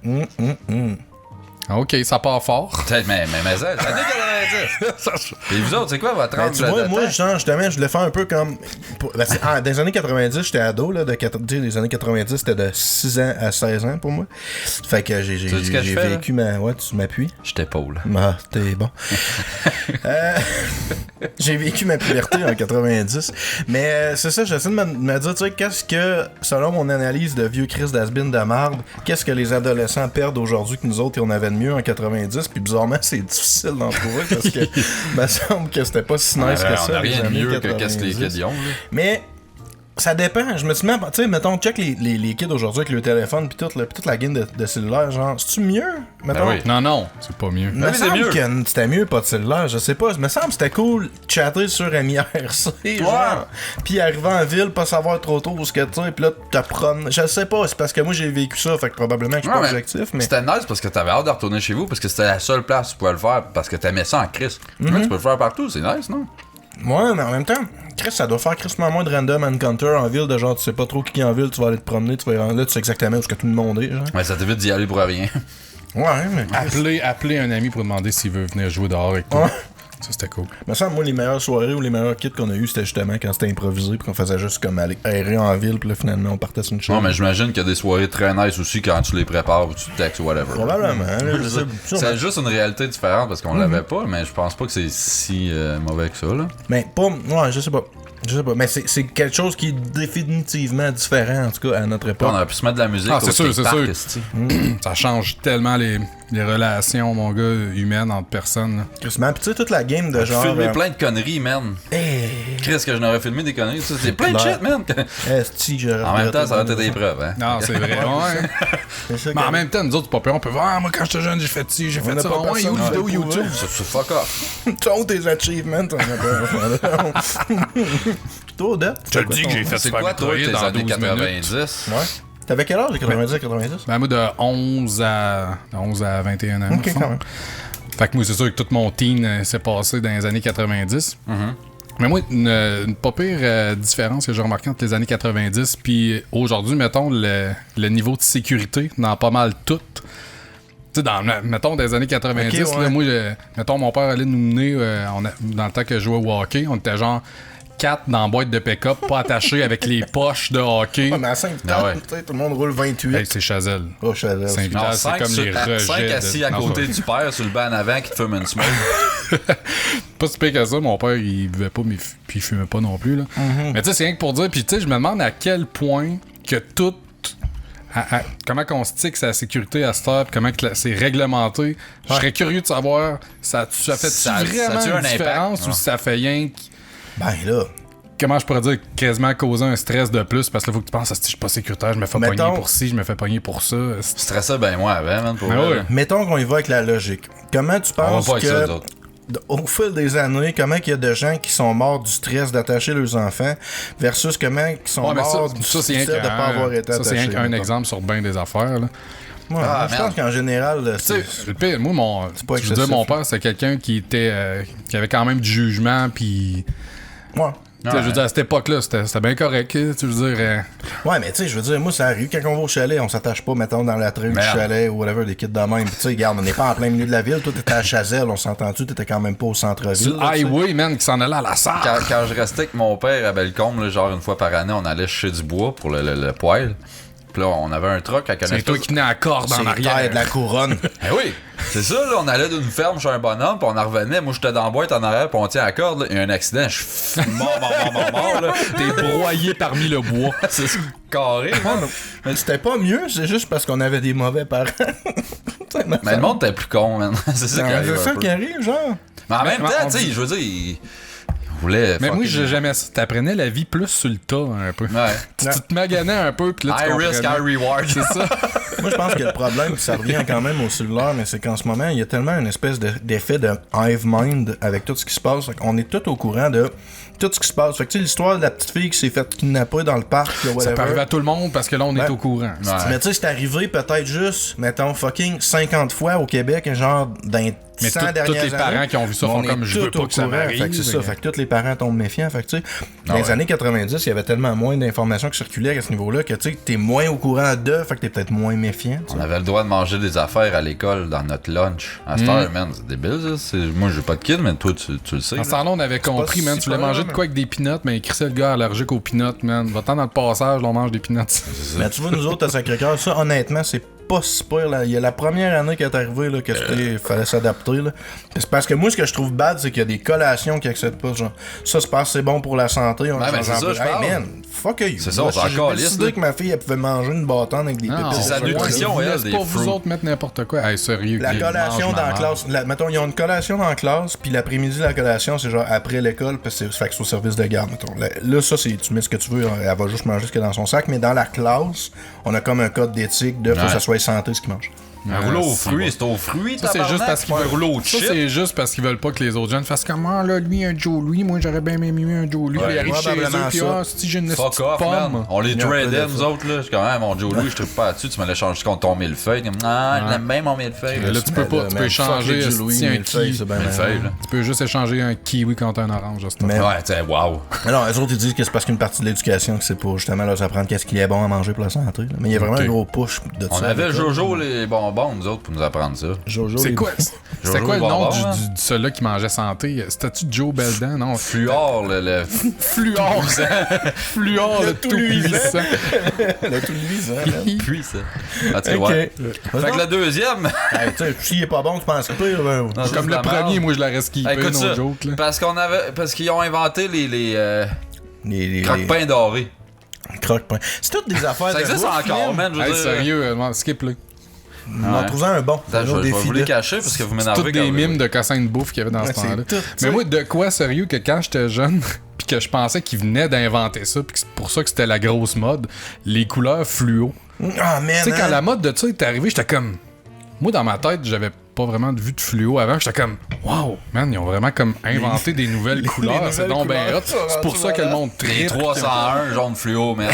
Ah, ok, ça part fort. Peut-être, mais ça, c'est années 90. Et vous autres, c'est quoi votre Ben, angle tu vois, de moi, temps? genre, justement, je voulais faire un peu comme. Dans les années 90, j'étais ado, là. Tu sais, les années 90, c'était de 6 ans à 16 ans pour moi. Fait que j'ai sais ce que je fais, vécu ma. Ouais, tu m'appuies. J'étais Paul. Ah, t'es bon. J'ai vécu ma puberté en 90. Mais c'est ça, j'essaie de me dire, tu sais, qu'est-ce que, selon mon analyse de vieux Chris d'Asbin de marde, qu'est-ce que les adolescents perdent aujourd'hui que nous autres, on avait de mieux en 90? Puis bizarrement, c'est difficile d'en trouver parce que me semble que c'était pas si nice que on ça. a les rien de années mieux que qu'est-ce que les 90. kids y ont, là. Mais ça dépend. Je me suis mis à... Tu sais, mettons, check les kids aujourd'hui avec le téléphone pis toute la game de cellulaire, genre, c'est-tu mieux? Mettons, oui. Non, c'est pas mieux. me oui, c'est semble mieux. que c'était mieux pas de cellulaire, je sais pas. Me semble que c'était cool de chatter sur MIRC, genre. Pis arriver en ville, pas savoir trop tôt où ce que tu sais, pis là, t'apprendre. Je sais pas, c'est parce que moi j'ai vécu ça, fait que probablement que je suis Ouais, pas mais objectif, mais. C'était nice parce que t'avais hâte de retourner chez vous parce que c'était la seule place où tu pouvais le faire parce que t'aimais ça en Chris. Mais tu peux le faire partout, c'est nice, non? Ouais, mais en même temps, Chris, ça doit faire crissement moins de random encounter en ville, de genre, tu sais pas trop qui est en ville, tu vas aller te promener, tu vas y rendre là, tu sais exactement où ce que tout le monde est, genre. Mais ça t'évite d'y aller pour rien. Ouais, mais. Appeler un ami pour demander s'il veut venir jouer dehors avec toi. Ouais. Ça, c'était cool. Me semble, moi, les meilleures soirées ou les meilleurs kits qu'on a eu, c'était justement quand c'était improvisé, puis qu'on faisait juste comme aller errer en ville, puis là, finalement, on partait sur une chaîne. Non, mais j'imagine qu'il y a des soirées très nice aussi quand tu les prépares ou tu textes ou whatever. Probablement, là, je sais- C'est juste une réalité différente parce qu'on l'avait pas, mais je pense pas que c'est si mauvais que ça, là. Mais pas. Ouais, je sais pas. Je sais pas. Mais c'est quelque chose qui est définitivement différent, en tout cas, à notre Puis époque. on aurait pu se mettre de la musique Ah, au c'est sûr, skatepark, c'est sûr. esti. Ça change tellement les relations, mon gars, humaines entre personnes. Là. Crissement. Puis tu sais, toute la game de genre. Filmer plein de conneries, man. Chris, que je n'aurais filmé des conneries, ça, c'est plein de shit, man. Esti, j'aurais En même temps, ça va être regretté des preuves, hein. Non, c'est vrai. Ouais. C'est ça Mais en que- même temps, nous autres, c'est pas peur. On peut voir, ah, moi, quand j'étais jeune, j'ai fait ci, j'ai On fait n'a ça. pas Ouais, personne you qui vidéo fait YouTube. C'est fuck off. Tous tes achievements, t'en as pas. Toi, Odette? Je te le dis que j'ai fait C'est Super quoi, toi, Metroid tes dans années 12 minutes. 90? Ouais. T'avais quel âge, les 90 à 90? Ben, moi, de 11 à 21 ans. Ok, au fond. quand même. Fait que moi, c'est sûr que tout mon teen s'est passé dans les années 90. Mais moi, une pas pire différence que j'ai remarqué entre les années 90 puis aujourd'hui, mettons, le niveau de sécurité dans pas mal tout. Tu sais, mettons, dans les années 90, Ok, ouais. là, moi, mettons, mon père allait nous mener, dans le temps que je jouais au hockey, on était genre 4 dans la boîte de pick-up, pas attachés avec les poches de hockey. Ouais, mais à 5 Ah ouais. tout le monde roule 28. Hey, c'est Chazelle. Oh, Chazelle. Saint-Vital, Non, c'est 5 comme les rejets. assis à Non, côté c'est du père sur le banc en avant qui te fume une smoke. pas si pire que ça. Mon père, il buvait pas, mais puis il fumait pas non plus. Là. Mais tu sais, c'est rien que pour dire. Puis tu sais, je me demande à quel point que tout. Comment qu'on stick sa sécurité à cette heure, puis comment que c'est réglementé. Je serais curieux de savoir, ça fait Ça vraiment a-tu un une impact? différence ou Ouais. si ça fait rien que, Ben là. comment je pourrais dire, quasiment causer un stress de plus, parce qu'il faut que tu penses, si je suis pas sécuritaire, je me fais Mettons- pogner pour ci, je me fais pogner pour ça. Je stressais ben moi avant, man, pour Ah vrai, ouais. là. Mettons qu'on y va avec la logique. Comment tu On penses va pas avec ça, nous que, autres. au fil des années, comment il y a de gens qui sont morts du stress d'attacher leurs enfants versus comment ils sont Ouais, mais morts du ça, c'est rien stress de pas avoir été ça, c'est rien attachés? qu'un mettons. exemple sur bien des affaires. Là. Ouais, Ah, je merde. pense qu'en général, là, Tu sais, c'est... le pire, moi, pas je veux dire, excessif, mon là. père, c'est quelqu'un qui était qui avait quand même du jugement, puis Ouais. Tu sais, je veux dire, à cette époque-là, c'était bien correct. Tu veux dire. Ouais, mais tu sais, je veux dire, moi, ça arrive quand on va au chalet, on s'attache pas, mettons, dans la traîne du chalet ou whatever, des kits de même. Puis tu sais, regarde, on n'est pas en plein milieu de la ville. Toi, t'étais à Chazelle, on s'entend-tu, t'étais quand même pas au centre-ville. C'est le highway, man, qui s'en allait à la salle. Quand je restais avec mon père à Bellecombe, là, genre une fois par année, on allait chercher du bois pour le poêle. Puis là, on avait un truck à Canada. C'est toi qui tenais la corde en arrière. C'est de la couronne. Eh oui, c'est ça, là, on allait d'une ferme chez un bonhomme, puis on en revenait. Moi, j'étais dans la boîte en arrière, puis on tient la corde, là, il y a un accident, je suis mort, là. T'es broyé parmi le bois. C'est carré, man. Mais c'était pas mieux, c'est juste parce qu'on avait des mauvais parents. Mais le monde était plus con, man. C'est ça qui arrive. C'est ça un peu. qui arrive, genre. Mais en même temps, tu sais, je veux dire, il voulait. Mais moi, j'aimais ça. T'apprenais la vie plus sur le tas, un peu. Ouais. Tu te maganais un peu, puis là, tu High risk, high reward. C'est ça. Moi, je pense que le problème, ça revient quand même au cellulaire, mais c'est qu'en ce moment, il y a tellement une espèce d'effet de hive mind avec tout ce qui se passe. On est tous au courant de tout ce qui se passe. Fait que tu sais, l'histoire de la petite fille qui s'est faite kidnapper dans le parc, Ça peut arriver à tout le monde parce que là, on est Ouais. au courant. Ouais. Mais tu sais, c'est arrivé peut-être juste, mettons, fucking 50 fois au Québec, genre dans Mais 100 tous dernières les années. parents qui ont vu ça Mais font on comme est je veux tous pas au que ça courant. m'arrive. Fait que c'est ça. Fait que tous les parents tombent méfiants. Fait que tu sais, dans les années 90, il y avait tellement moins d'informations qui circulaient à ce niveau-là que tu sais, t'es moins au courant de, fait que t'es peut-être moins méfiant. Tu sais. On avait le droit de manger des affaires à l'école dans notre lunch. À cette heure, man, c'est débile, ça. Moi, j'ai pas de kid, mais toi, tu le sais. En ce temps-là, on avait compris, pas man. si Tu voulais peur, manger de mais- quoi avec des peanuts, mais écrit ça le gars allergique aux peanuts, man. Va-t'en dans le passage, on mange des peanuts. Mais tu vois, nous autres, à Sacré-Cœur, ça, honnêtement, c'est pas si pire. Là. Il y a la première année qui est arrivée, là, que il fallait s'adapter. Là. C'est parce que moi, ce que je trouve bad, c'est qu'il y a des collations qui acceptent pas. Genre, ça, c'est parce que c'est bon pour la santé. On Ouais, mais c'est ça, je parle. Hey, man, fuck you. C'est ça, on s'en J'ai calisse, décidé là. que ma fille, elle pouvait manger une bâtonne avec des Non, pépites. c'est sa nutrition, elle, des Laisse pas vous fruits. autres mettre n'importe quoi. Hey, sérieux. La Guy, collation mange dans ma la merde. classe. Mettons, ils ont une collation dans la classe, puis l'après-midi, la collation, c'est genre après l'école, parce que c'est au service de garde, mettons. Là, ça, c'est tu mets ce que tu veux, elle va juste manger ce qu'il y a dans son sac, mais dans la classe, on a comme un code d'éthique de faut que ça soit santé ce qu'il mange. Un rouleau aux c'est fruits, bon. c'est aux fruits, Ça, c'est juste parce qu'ils un veulent. rouleau au Ça, chip. c'est juste parce qu'ils veulent pas que les autres jeunes fassent comme ah, là, lui, un Joe Louis. Moi, j'aurais bien aimé un Joe Louis. Ouais, Il arrive chez eux, probablement puis ça. ah, si j'ai une Fuck petite off, man. pomme. On les Il y a un peu tradait, de nous ça. autres, là. Je suis comme, ah, mon Joe Louis, je tripe pas là-dessus. Tu me l'as changé contre ton millefeuille. Ah, je l'aime bien, mon millefeuille. Là, tu peux pas. Tu peux échanger un kiwi. Millefeuille, là. Tu peux juste échanger un kiwi contre un orange. juste. Mais- Ouais, tu sais, wow. Alors, eux autres, ils disent que c'est parce qu'une partie de l'éducation, que c'est pour justement leur apprendre qu'est-ce qu'il est bon à manger pour la santé. Là. Mais il y a vraiment Ok. un gros push de ça. On avait à l'école. Jojo les bonbons, nous autres, pour nous apprendre ça. Jojo, C'est les- quoi? C'était Jojo quoi le nom Bonbon, hein? de celui-là qui mangeait santé? C'était-tu Joe Beldan? Non. Fluor, le Fluor. Fluor, le tout puissant. Le tout luisant, man. puits, ça. Ah, tu sais, Ok. ouais. Fait que le deuxième. Hey, tu sais, s'il est pas bon, tu penses que pire, ben, Non, c'est Comme de le la premier, merde. moi, je l'aurais skippé, Écoute no ça. joke. Là. Parce qu'ils ont inventé les croque-pains dorés. croque-pains. C'est toutes des affaires Ça de existe bouffe, encore, man. man. Je veux Hey, dire, sérieux, skip-le. On en trouve un bon. Attends, Un je autre vais défi vous les de- cacher parce que vous C'est m'énervez. toutes des quand mimes de cassins de bouffe qu'il y avait dans Ouais, ce c'est temps-là. tout, tu Mais sais. moi, de quoi sérieux que quand j'étais jeune, puis que je pensais qu'ils venaient d'inventer ça, puis que c'est pour ça que c'était la grosse mode, les couleurs fluo. Ah, man. Tu sais, quand hein? la mode de ça est arrivée, j'étais comme. Moi, dans ma tête, j'avais pas vraiment de vue de fluo avant. J'étais comme, wow, man, ils ont vraiment comme inventé des nouvelles couleurs. les C'est donc nouvelles bien hot. couleurs, C'est pour ça que le monde Les tripe. 301 jaune fluo, man.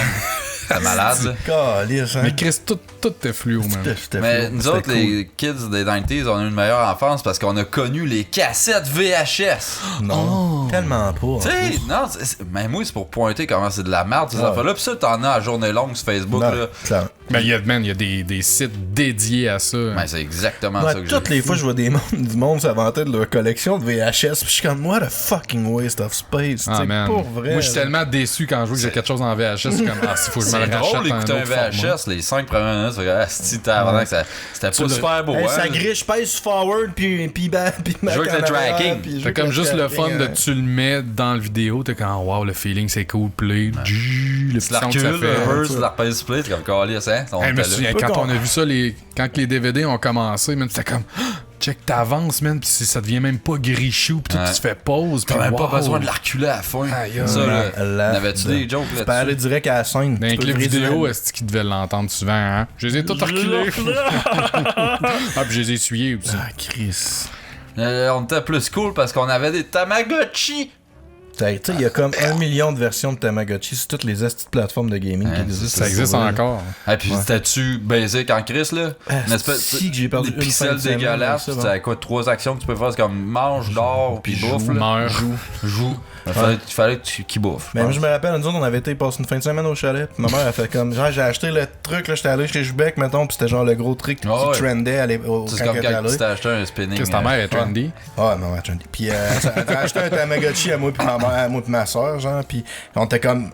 C'est malade, ça. Calisse, hein. Mais Chris, tout est fluo, man. C'était Mais fou, nous c'était autres, cool. les kids des 90s, on a eu une meilleure enfance parce qu'on a connu les cassettes VHS. Non, tellement pas. Tu sais, non, mais moi, c'est pour pointer comment c'est de la merde, ces Ouais. affaires-là. Pis ça, t'en as à journée longue sur Facebook, Non, là. clair. Ben, il y a des sites dédiés à ça. Ben, c'est exactement Moi, ça que toutes j'ai. les fois, je vois du monde s'inventer de leur collection de VHS, puis je suis comme, what a fucking waste of space. Ah, tu sais, man. pour vrai. Moi, je suis tellement déçu quand je vois que j'ai quelque chose en VHS. C'est comme, ah, s'il faut que je me C'est le rachète drôle un d'écouter un autre format. VHS, les 5 premières minutes, c'est comme, ah, c'ti, tabarnak, c'était pas super beau, Hey, hein. ça grille, je pèse sur forward, puis Joue avec le tracking. C'est comme juste le fun de tu le mets dans le vidéo, t'es comme wow, le feeling c'est cool, play, le Tu petit la son que ça recules, fait. tu la repèses play, t'es comme calice, hein. Hey, je me souviens, quand on a vu ça, quand les DVD ont commencé, man, c'était comme check, t'avances, man, pis ça devient même pas grichou, pis tout, Ouais. tu fais pause, pis T'as même wow. pas besoin de la reculer à la fin. Aïe, Ça, aïe. là. N'avais-tu des jokes Tu peux aller là-dessus? direct à la scène. Dans les Tu peux clips briser vidéo, la- est-ce qu'ils devaient l'entendre souvent, hein? Je les ai tous reculés. Ah, pis je les ai essuyés aussi. Ah, Chris. On était plus cool parce qu'on avait des Tamagotchi. Tu sais, il y a comme 1 million de versions de Tamagotchi sur toutes les petites plateformes de gaming qui existent. Ça existe encore. Et puis, c'était-tu basic en Chris, là? Une espèce Si que j'ai perdu des une fin pixels de semaine dégueulasses. avec ça, Tu sais, quoi, 3 actions que tu peux faire, c'est comme mange, dors, puis bouffe. là. Meurs. Joue. Il fallait qu'il bouffe. Mais je me rappelle, nous autres, on avait été passer une fin de semaine au chalet. Puis ma mère a fait comme. Genre, j'ai acheté le truc, là, j'étais allé chez Jubec, mettons, puis c'était genre le gros truc qui trendait quand C'est comme j'étais quand allé. tu t'as acheté un spinning. Qu'est-ce que ta mère est trendy? Ah, maman, trendy. Puis elle a acheté un Tamagotchi à moi puis ma mère, à moi puis ma soeur, genre, puis on était comme.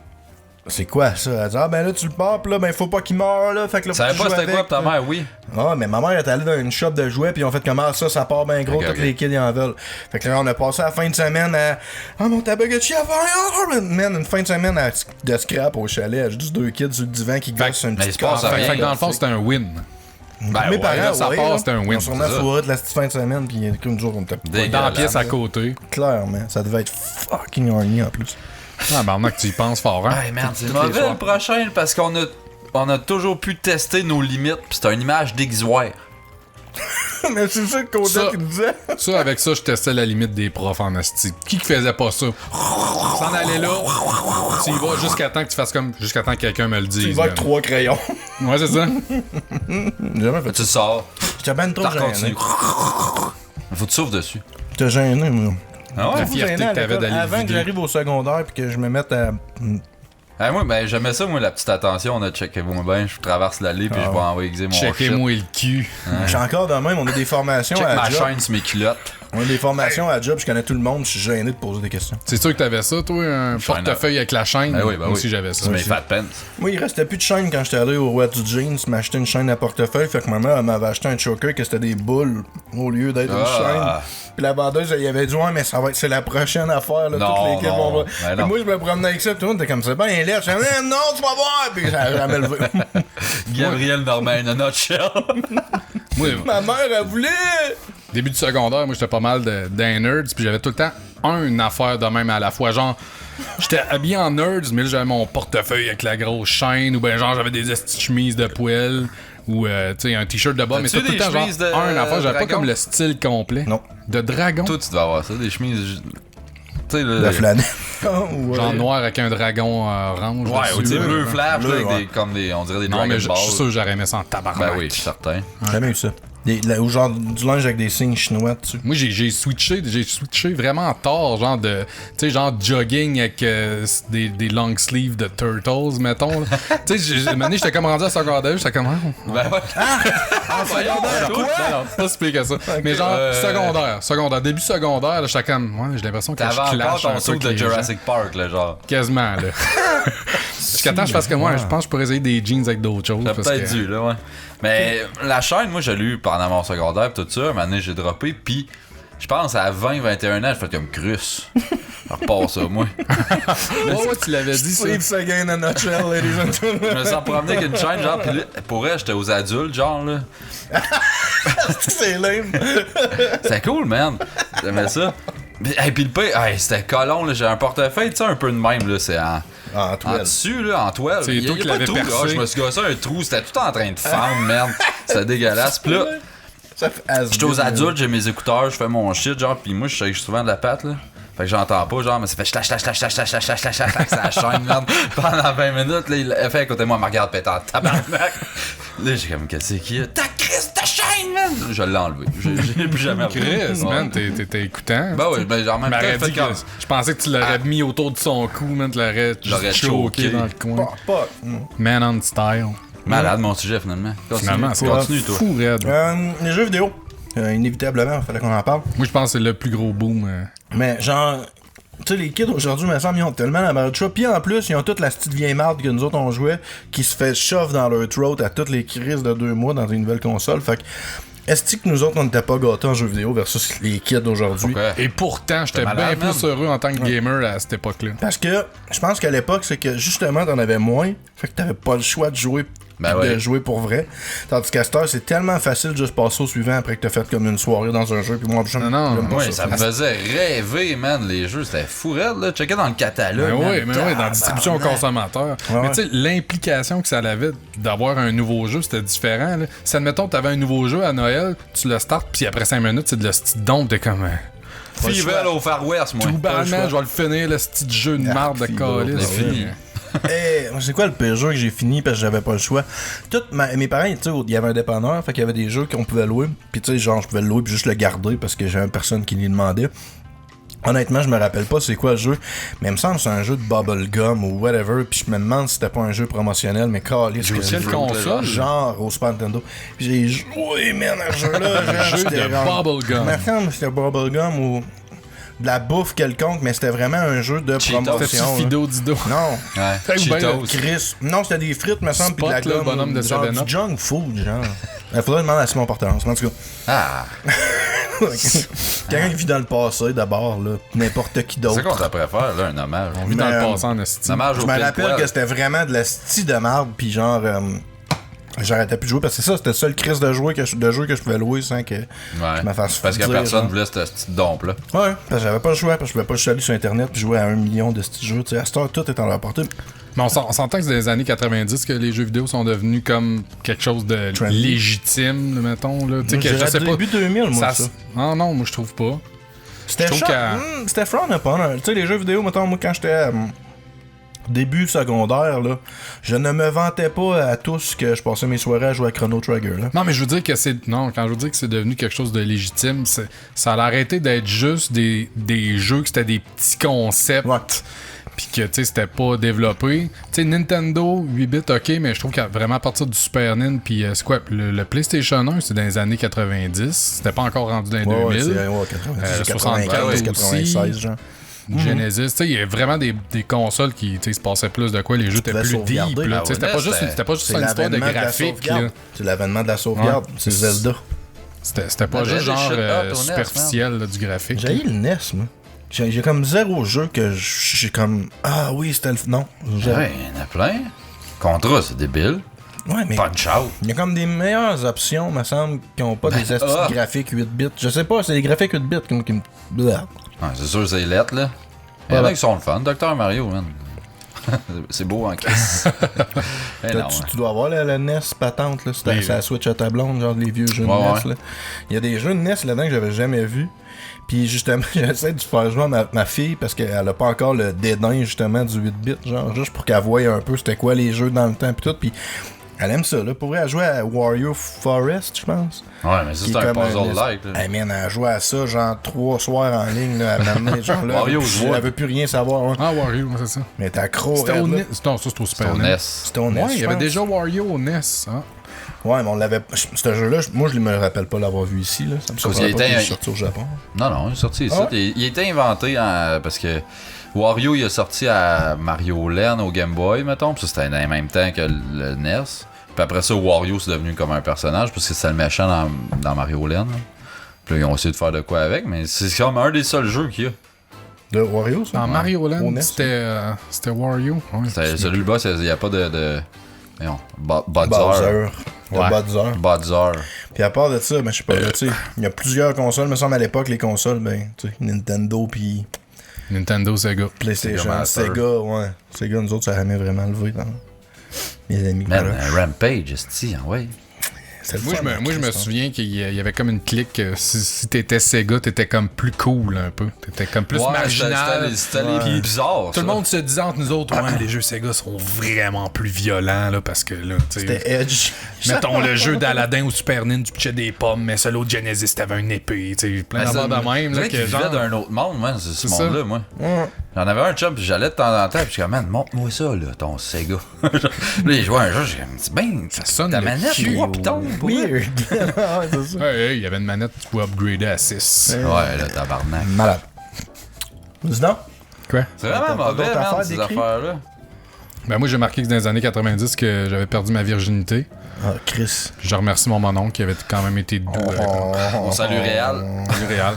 C'est quoi ça? Elle dit, ah ben là tu le pars, pis là, ben faut pas qu'il meure là. Fait que là, Tu savais pas c'était quoi pour ta mère, oui. Ah, mais ma mère est allée dans une shop de jouets, puis on fait comment ça part ben gros, toutes les kids y en veulent. Fait que là, on a passé la fin de semaine à. Ah, mon Tamagotchi à faire, man, une fin de semaine de scrap au chalet, juste 2 kids sur le divan qui gossent un petit passe rien. Fait que dans le fond, c'était un win. Ben, mes ouais, parents, là, ça ouais, part, là, c'était un win, ils ont sûrement c'est ça. fourré de la petite fin de semaine, puis comme jour, on était Dans la pièce à côté. clairement. Ça devait être fucking horny en plus. Ah, ben, que tu y penses fort, hein? Hey, merde, c'est Toutes les mauvais soirs. le prochain parce on a toujours pu tester nos limites, pis c'est une image d'Xware. Mais c'est ça que Ça- Kodak disait. Ça, avec ça, je testais la limite des profs en asti. Qui faisait pas ça? S'en allait là, tu y vas jusqu'à temps que tu fasses comme. Jusqu'à temps que quelqu'un me le dise. Il va avec man. 3 crayons. Ouais, c'est ça. J'ai jamais fait Tu ça. le sors, J'étais ben trop t'en gêné. continues. Faut que tu souffles dessus. J'étais gêné, moi. Ah ouais? La fierté Gêné à que t'avais l'école. d'aller Avant que vider. j'arrive au secondaire puis que je me mette à. Ah, moi, ben, j'aimais ça, moi, la petite attention. On a checké moi ben, je traverse l'allée, puis je vais envoyer mon shit. Checkez-moi le cul. Je suis encore de même, on a des formations Check à ma job. chaîne sur mes culottes. On a des formations à job, je connais tout le monde, je suis gêné de poser des questions. C'est sûr que t'avais ça, toi, un portefeuille avec la chaîne. Ben oui, ben Moi oui. aussi, j'avais ça. Sur mes fat pants. Moi, il restait plus de chaîne quand j'étais allé au Roi du Jeans, m'acheter une chaîne à portefeuille, fait que ma mère elle m'avait acheté un choker que c'était des boules au lieu d'être une chaîne. Puis la vendeuse, elle y avait dit, ouais, mais ça va être, c'est la prochaine affaire, là, Non, toutes les kids non, vont voir. ben Puis non. moi, je me promenais avec ça, puis tout le monde était comme ça, ben, il est là, je disais, non, tu vas voir, puis ça a jamais levé. Gabriel Normand, in a nutshell. Moi, Ma mère, elle voulait! début du secondaire, moi, j'étais pas mal d'un nerds, puis j'avais tout le temps une affaire de même à la fois. Genre, j'étais habillé en nerds, mais là, j'avais mon portefeuille avec la grosse chaîne, ou ben genre, j'avais des esti chemises de poêle, ou, tu sais, un t-shirt de bas, mais As-tu c'était tout le des temps, genre, chemises de une affaire. J'avais pas dragon? comme le style complet. Non. De dragon. Toi, tu devais avoir ça, des chemises. Tu sais, La flanelle. Ouais. Genre noir avec un dragon orange. Ouais, ou tu sais, dessus. bleu flash, Bleu, là, avec ouais. des, comme des, on dirait des Non, Dragon mais je Balls. suis sûr que j'aurais aimé ça en tabarnak. Ben oui, je suis certain. J'ai jamais eu ça. Ou genre du linge avec des signes chinois dessus. Moi, j'ai switché vraiment tard, genre de, tu sais, genre jogging avec des long sleeves de Turtles, mettons. là. Tu sais, un moment donné, j'étais comme rendu à secondaire, j'étais comme, Ben ouais. Ah, secondaire, non, non, pas si pire que ça. Mais genre, secondaire, début secondaire, là, j'étais comme, ouais, j'ai l'impression que je T'avais encore clash un ton peu saut avec de les gens. Jurassic Park, là, genre. Quasiment, là. Jusqu'à temps que je fasse comme moi, je pense que je pourrais essayer des jeans avec d'autres choses. T'as parce peut-être que- dû, là, ouais. Mais la chaîne, moi, je l'ai eu pendant mon secondaire, pis tout ça. Un moment donné, j'ai droppé, pis je pense à 20-21 ans, je fais comme Cruce. Je repars ça, moi. Ouais, tu l'avais dit, ça. Steve Sagan in a nutshell, ladies and Je gentlemen. me sens promener avec une chaîne, genre, pis là, pour elle, j'étais aux adultes, genre, là. C'est lame. C'était cool, man. J'aimais ça. Et puis le pire, hey, c'était colon, là. J'ai un portefeuille, tu sais, un peu de même, là. C'est en. Ah, En toi. dessus, là, en toile. C'est Il y a- toi il y a qui pas de l'avais trou, là. percé. Je me suis gossé un trou, c'était tout en train de fendre, merde. C'était dégueulasse. Pis là, Ça fait has-been, j'étais aux là. adultes, j'ai mes écouteurs, je fais mon shit, genre, pis moi, je shake souvent de la patte, là. Fait que j'entends pas, genre, mais ça fait slash, slash, slash, slash, slash, slash, slash, slash, slash, ça chaîne, merde. Pendant 20 minutes, là, il fait à côté de moi, il me regarde péter en tabarnak. Là, j'ai comme, qu'est-ce qu'il y a? Ta crise de chaîne, man! Je l'ai enlevé. J'ai plus jamais Chris, Ouais. man, t'es écoutant. Ben oui, ben, genre, en même temps, m'aurais fait dit comme. que je pensais que tu l'aurais mis autour de son cou, man, tu l'aurais L'aurais choqué choqué. dans le coin. Pas. Man on style. Malade, mon sujet, finalement. Finalement, c'est Continue, toi. fou raide. Les jeux vidéo. Inévitablement, il fallait qu'on en parle. Moi, je pense que c'est le plus gros boom. Mais genre, tu sais, les kids aujourd'hui, me semble, ils ont tellement la marre de choix. Puis en plus, ils ont toute la petite vieille marde que nous autres on jouait qui se fait shove dans leur throat à toutes les crises de 2 mois dans une nouvelle console. Fait que, est-ce que nous autres on n'était pas gâtés en jeux vidéo versus les kids d'aujourd'hui? Pourquoi? Et pourtant, j'étais bien malade, plus heureux en tant que gamer à cette époque-là. Parce que je pense qu'à l'époque, c'est que justement, t'en avais moins. Fait que t'avais pas le choix de jouer. Ben de ouais. jouer pour vrai. Tandis qu'à cette heure, c'est tellement facile de juste passer au suivant après que t'as fait comme une soirée dans un jeu. Puis moi, j'aime Non, j'aime pas Ouais, ça me faisait rêver, man, les jeux, c'était fou raide, là. Checker dans le catalogue. Mais man. oui, dans la distribution aux consommateurs. Ouais, Mais tu sais, l'implication que ça avait d'avoir un nouveau jeu, c'était différent. Là. Si, admettons, t'avais un nouveau jeu à Noël, tu le startes, puis après 5 minutes, c'est de la petite dompe, t'es comme. Fevel au Far West, moi. Tout pas le choix. bannement, je vais le finir, le petit jeu de marde de calice. C'est fini. C'est quoi le pire jeu que j'ai fini parce que j'avais pas le choix? Mes parents, tu sais, il y avait un dépanneur, fait qu'il y avait des jeux qu'on pouvait louer. Puis tu sais, genre, je pouvais le louer puis juste le garder parce que j'avais personne qui lui demandait. Honnêtement, je me rappelle pas c'est quoi le jeu, mais il me semble que c'est un jeu de bubblegum ou whatever, puis je me demande si c'était pas un jeu promotionnel, mais calisse que Quelle console? genre au Super Nintendo. Puis j'ai joué, man, à ce jeu-là. Un jeu de bubblegum. Il me semble que c'était bubblegum ou de la bouffe quelconque, mais c'était vraiment un jeu de C'était-tu promotion. Fido Dido? Non. Ouais, Fait que ben, Cheetos. Chris. Non, c'était des frites, me semble, puis de la Spot, là, gomme. le bonhomme de genre 7-Up. du junk food, genre. Il faudrait demander à Simon Porterance, en tout cas. Ah, Quelqu'un qui vit dans le passé, d'abord, là. N'importe qui c'est quoi d'autre. qu'on devrait faire, là, un hommage. On vit dans Mais, le passé en esti. Un hommage Je au me pile rappelle poil. que c'était vraiment de la stie de marde, puis genre... j'arrêtais plus de jouer, parce que c'est ça, c'était le seul crise de jeu que je pouvais louer sans que je me fasse Parce que dire, personne genre. voulait cette petite dompe-là. Ouais, parce que j'avais pas le choix, parce que je pouvais pas juste aller sur Internet puis jouer à 1 million de petits jeux. Tu sais, à cette heure, tout est en leur portée. Mais on s'entend que c'est dans les années 90 que les jeux vidéo sont devenus comme quelque chose de Trendy. légitime, mettons. Là. Tu sais, que je sais pas. début 2000, moi, ça. Ah non, moi je trouve pas. C'était Je trouve c'était frown upon. Tu sais, les jeux vidéo, mettons, moi, quand j'étais début secondaire, là, je ne me vantais pas à tous que je passais mes soirées à jouer à Chrono Trigger, là. Non, mais je veux dire que c'est. Non, quand je veux dire que c'est devenu quelque chose de légitime, ça a arrêté d'être juste des jeux que c'était des petits concepts. Ouais. Puis que, tu sais, c'était pas développé. Tu sais, Nintendo 8 bits, ok, mais je trouve qu'à vraiment à partir du Super Nintendo, puis c'est quoi, le PlayStation 1, c'est dans les années 90. C'était pas encore rendu dans les 2000. Ouais, 90, 64 aussi. 96, genre. Genesis, tu sais, il y a vraiment des consoles qui, tu sais, se passaient plus de quoi, les jeux étaient pouvais plus sauvegarder. deep, là. Ah Tu sais, ouais, c'était pas juste C'est une histoire de l'avènement la graphique, sauvegarde. là. C'est l'avènement de la sauvegarde. Ouais. C'est Zelda. C'était pas Ah, juste des genre shit up au NES, superficiel là, du graphique. J'ai eu le NES, moi. J'ai comme zéro jeu que j'ai comme... Ah oui, c'était le... Non. Ouais, il y en a plein. Contra, c'est débile. Ouais, mais... Punch Out. Il y a comme des meilleures options, me semble, qui ont pas des astuces graphiques 8 bits. Je sais pas, c'est des graphiques 8 bits qui me... Blah. Ouais, c'est sûr, c'est lettre, là. Il y en a qui sont le fun. Dr. Mario, man. C'est beau en crise. Tu dois avoir la NES patente, là. C'est la Switch à ta blonde, genre les vieux jeux de NES, là. Il y a des jeux de NES là-dedans que j'avais jamais vus. Puis justement, j'essaie de faire jouer à ma fille parce qu'elle a pas encore le dédain, justement, du 8 bits, genre, juste pour qu'elle voie un peu c'était quoi les jeux dans le temps, pis tout. Puis elle aime ça, là. Pour vrai, elle jouait à Wario Forest, je pense. Ouais, mais ça, c'est un puzzle-like. Hey man, elle jouait à ça, genre 3 soirs en ligne, là. Elle m'a amené, genre là. Wario, Elle veut plus rien savoir, hein. Ah, Wario, c'est ça. Mais t'es accro, C'était au raide, là. NES. Non, ça, c'était au Super C'est au NES. NES. C'était au NES. Ouais, il y je avait pense. déjà Wario au NES. Hein? Ouais, mais on l'avait. Ce jeu-là, moi, je me rappelle pas l'avoir vu ici, là. Ça me Parce surprend qu'il pas était qu'il est sorti au Japon. Non, non, il est sorti ici. Ah ouais? Il a été inventé parce que Wario, il est sorti à Mario Land au Game Boy, mettons. Puis ça, c'était dans le même temps que le NES. Puis après ça, Wario, c'est devenu comme un personnage parce que c'était le méchant dans Mario Land. Puis là, ils ont essayé de faire de quoi avec, mais c'est comme un des seuls jeux qu'il y a. De Wario, ça? Dans Mario Au Land, NES, c'était Wario. Ouais, Celui-là, il n'y a pas de voyons, Bowser. Bowser. De Ouais. Bowser. Bowser. Puis à part de ça, ben, je sais pas, là, tu sais, il y a plusieurs consoles, me semble à l'époque, les consoles, ben, tu sais, Nintendo puis Nintendo, Sega. PlayStation, Sega Master. Sega, ouais. Sega, nous autres, ça a jamais vraiment levé dans mes amis. Man, Voilà. Rampage, esti, ouais. C'est le Moi, fun, je me Christ, souviens qu'il y avait comme une clique. Si t'étais Sega, t'étais comme plus cool un peu. T'étais comme plus marginal. C'était les bizarres. Tout le monde se disait entre nous autres, ouais, les jeux Sega seront vraiment plus violents, là, parce que là, tu sais. C'était Edge. Mettons le jeu d'Aladin ou Super Nintendo, tu pitchais des pommes, mais celui de Genesis, t'avais une épée, tu sais, plein d'affaires de même, là, que genre. genre. D'un autre monde, man, ce ça. monde-là, moi. Ouais. J'en avais un chum, puis j'allais de temps en temps, puis je suis comme, man, montre-moi ça, là, ton Sega. Là, il jouait un jeu, j'ai comme, c'est bien, Ça sonne ta le manette, cul. 3 pitons, pour vrai. Weird. Ouais, c'est ça. Ouais, il y avait une manette, tu pouvais upgrader à 6. Ouais, là, tabarnak. Malade. Dis donc. Quoi? C'est vraiment T'as pas mauvais, d'autres man, affaires ces d'écrit? affaires-là. Ben moi, j'ai marqué que dans les années 90 que j'avais perdu ma virginité. Ah, Chris. Je remercie mon oncle qui avait quand même été doux avec moi. On salue Réal. Du réel.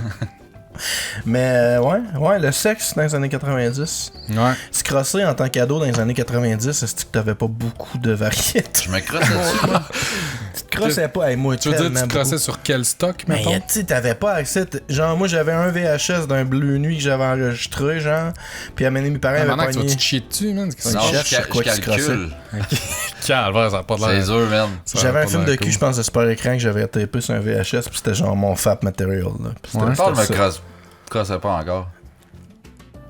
Mais ouais, le sexe dans les années 90. Ouais. Se crosser en tant qu'ado dans les années 90, c'est que t'avais pas beaucoup de variétés. Je me crosse là-dessus, moi. Tu te crossais pas, hey, moi, Tu veux dire, tu tellement te crossais sur quel stock, Mais mettons? tu sais, t'avais pas accès. Genre, moi, j'avais un VHS d'un Bleu Nuit que j'avais enregistré, genre. Puis à mes parents avaient Maintenant que tu pogné. vas te chier dessus, man. Ouais. Non, cherche sur quoi je tu te crossais. calcule. Calvaire, ça a pas de C'est l'air. dur, man. ça a J'avais un pas film l'air de cul, cool. je pense, de super écran que j'avais tapé sur un VHS, puis c'était genre mon FAP material. Là. Puis c'était- Ouais. Parle c'était me ça. crosse crossais pas encore.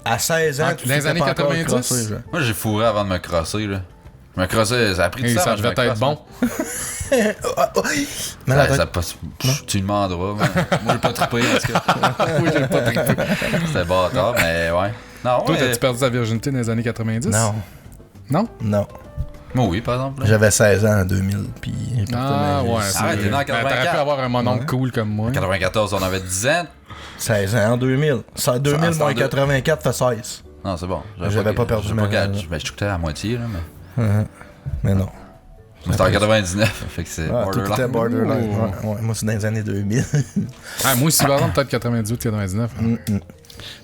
À 16 ans, Ah, tu dans les t'étais années pas encore 90? crossé, genre. Moi, j'ai fourré avant de me crosser, là. Je me crossais, ça a pris du Et temps. ça avant que je devait me être crosse, bon. Mais la Ça passe. Tu demanderas. Moi, j'ai pas trippé parce que Oui, j'ai pas trippé. c'était bâtard, mais ouais. Non, Toi, ouais. t'as-tu perdu ta virginité dans les années 90? Non, Non? non. Moi, oui, par exemple. là. J'avais 16 ans en 2000, puis... Ah, ouais. Arrête, t'es né en Ben, t'aurais 84. pu avoir un mononcle cool comme moi. En 94, on avait 10 ans. 16 ans en 2000. Ça, 2000 c'est en moins deux- 84 fait 16. Non, c'est bon. J'avais pas perdu ma ma mère. Ben, je t'écoutais à moitié, là, mais. Mais non. Mais c'était en 99, fait que c'est Ah, tout était borderline. borderline. Ouais, moi, c'est dans les années 2000. Ah, moi aussi, par exemple, peut-être 98, 99.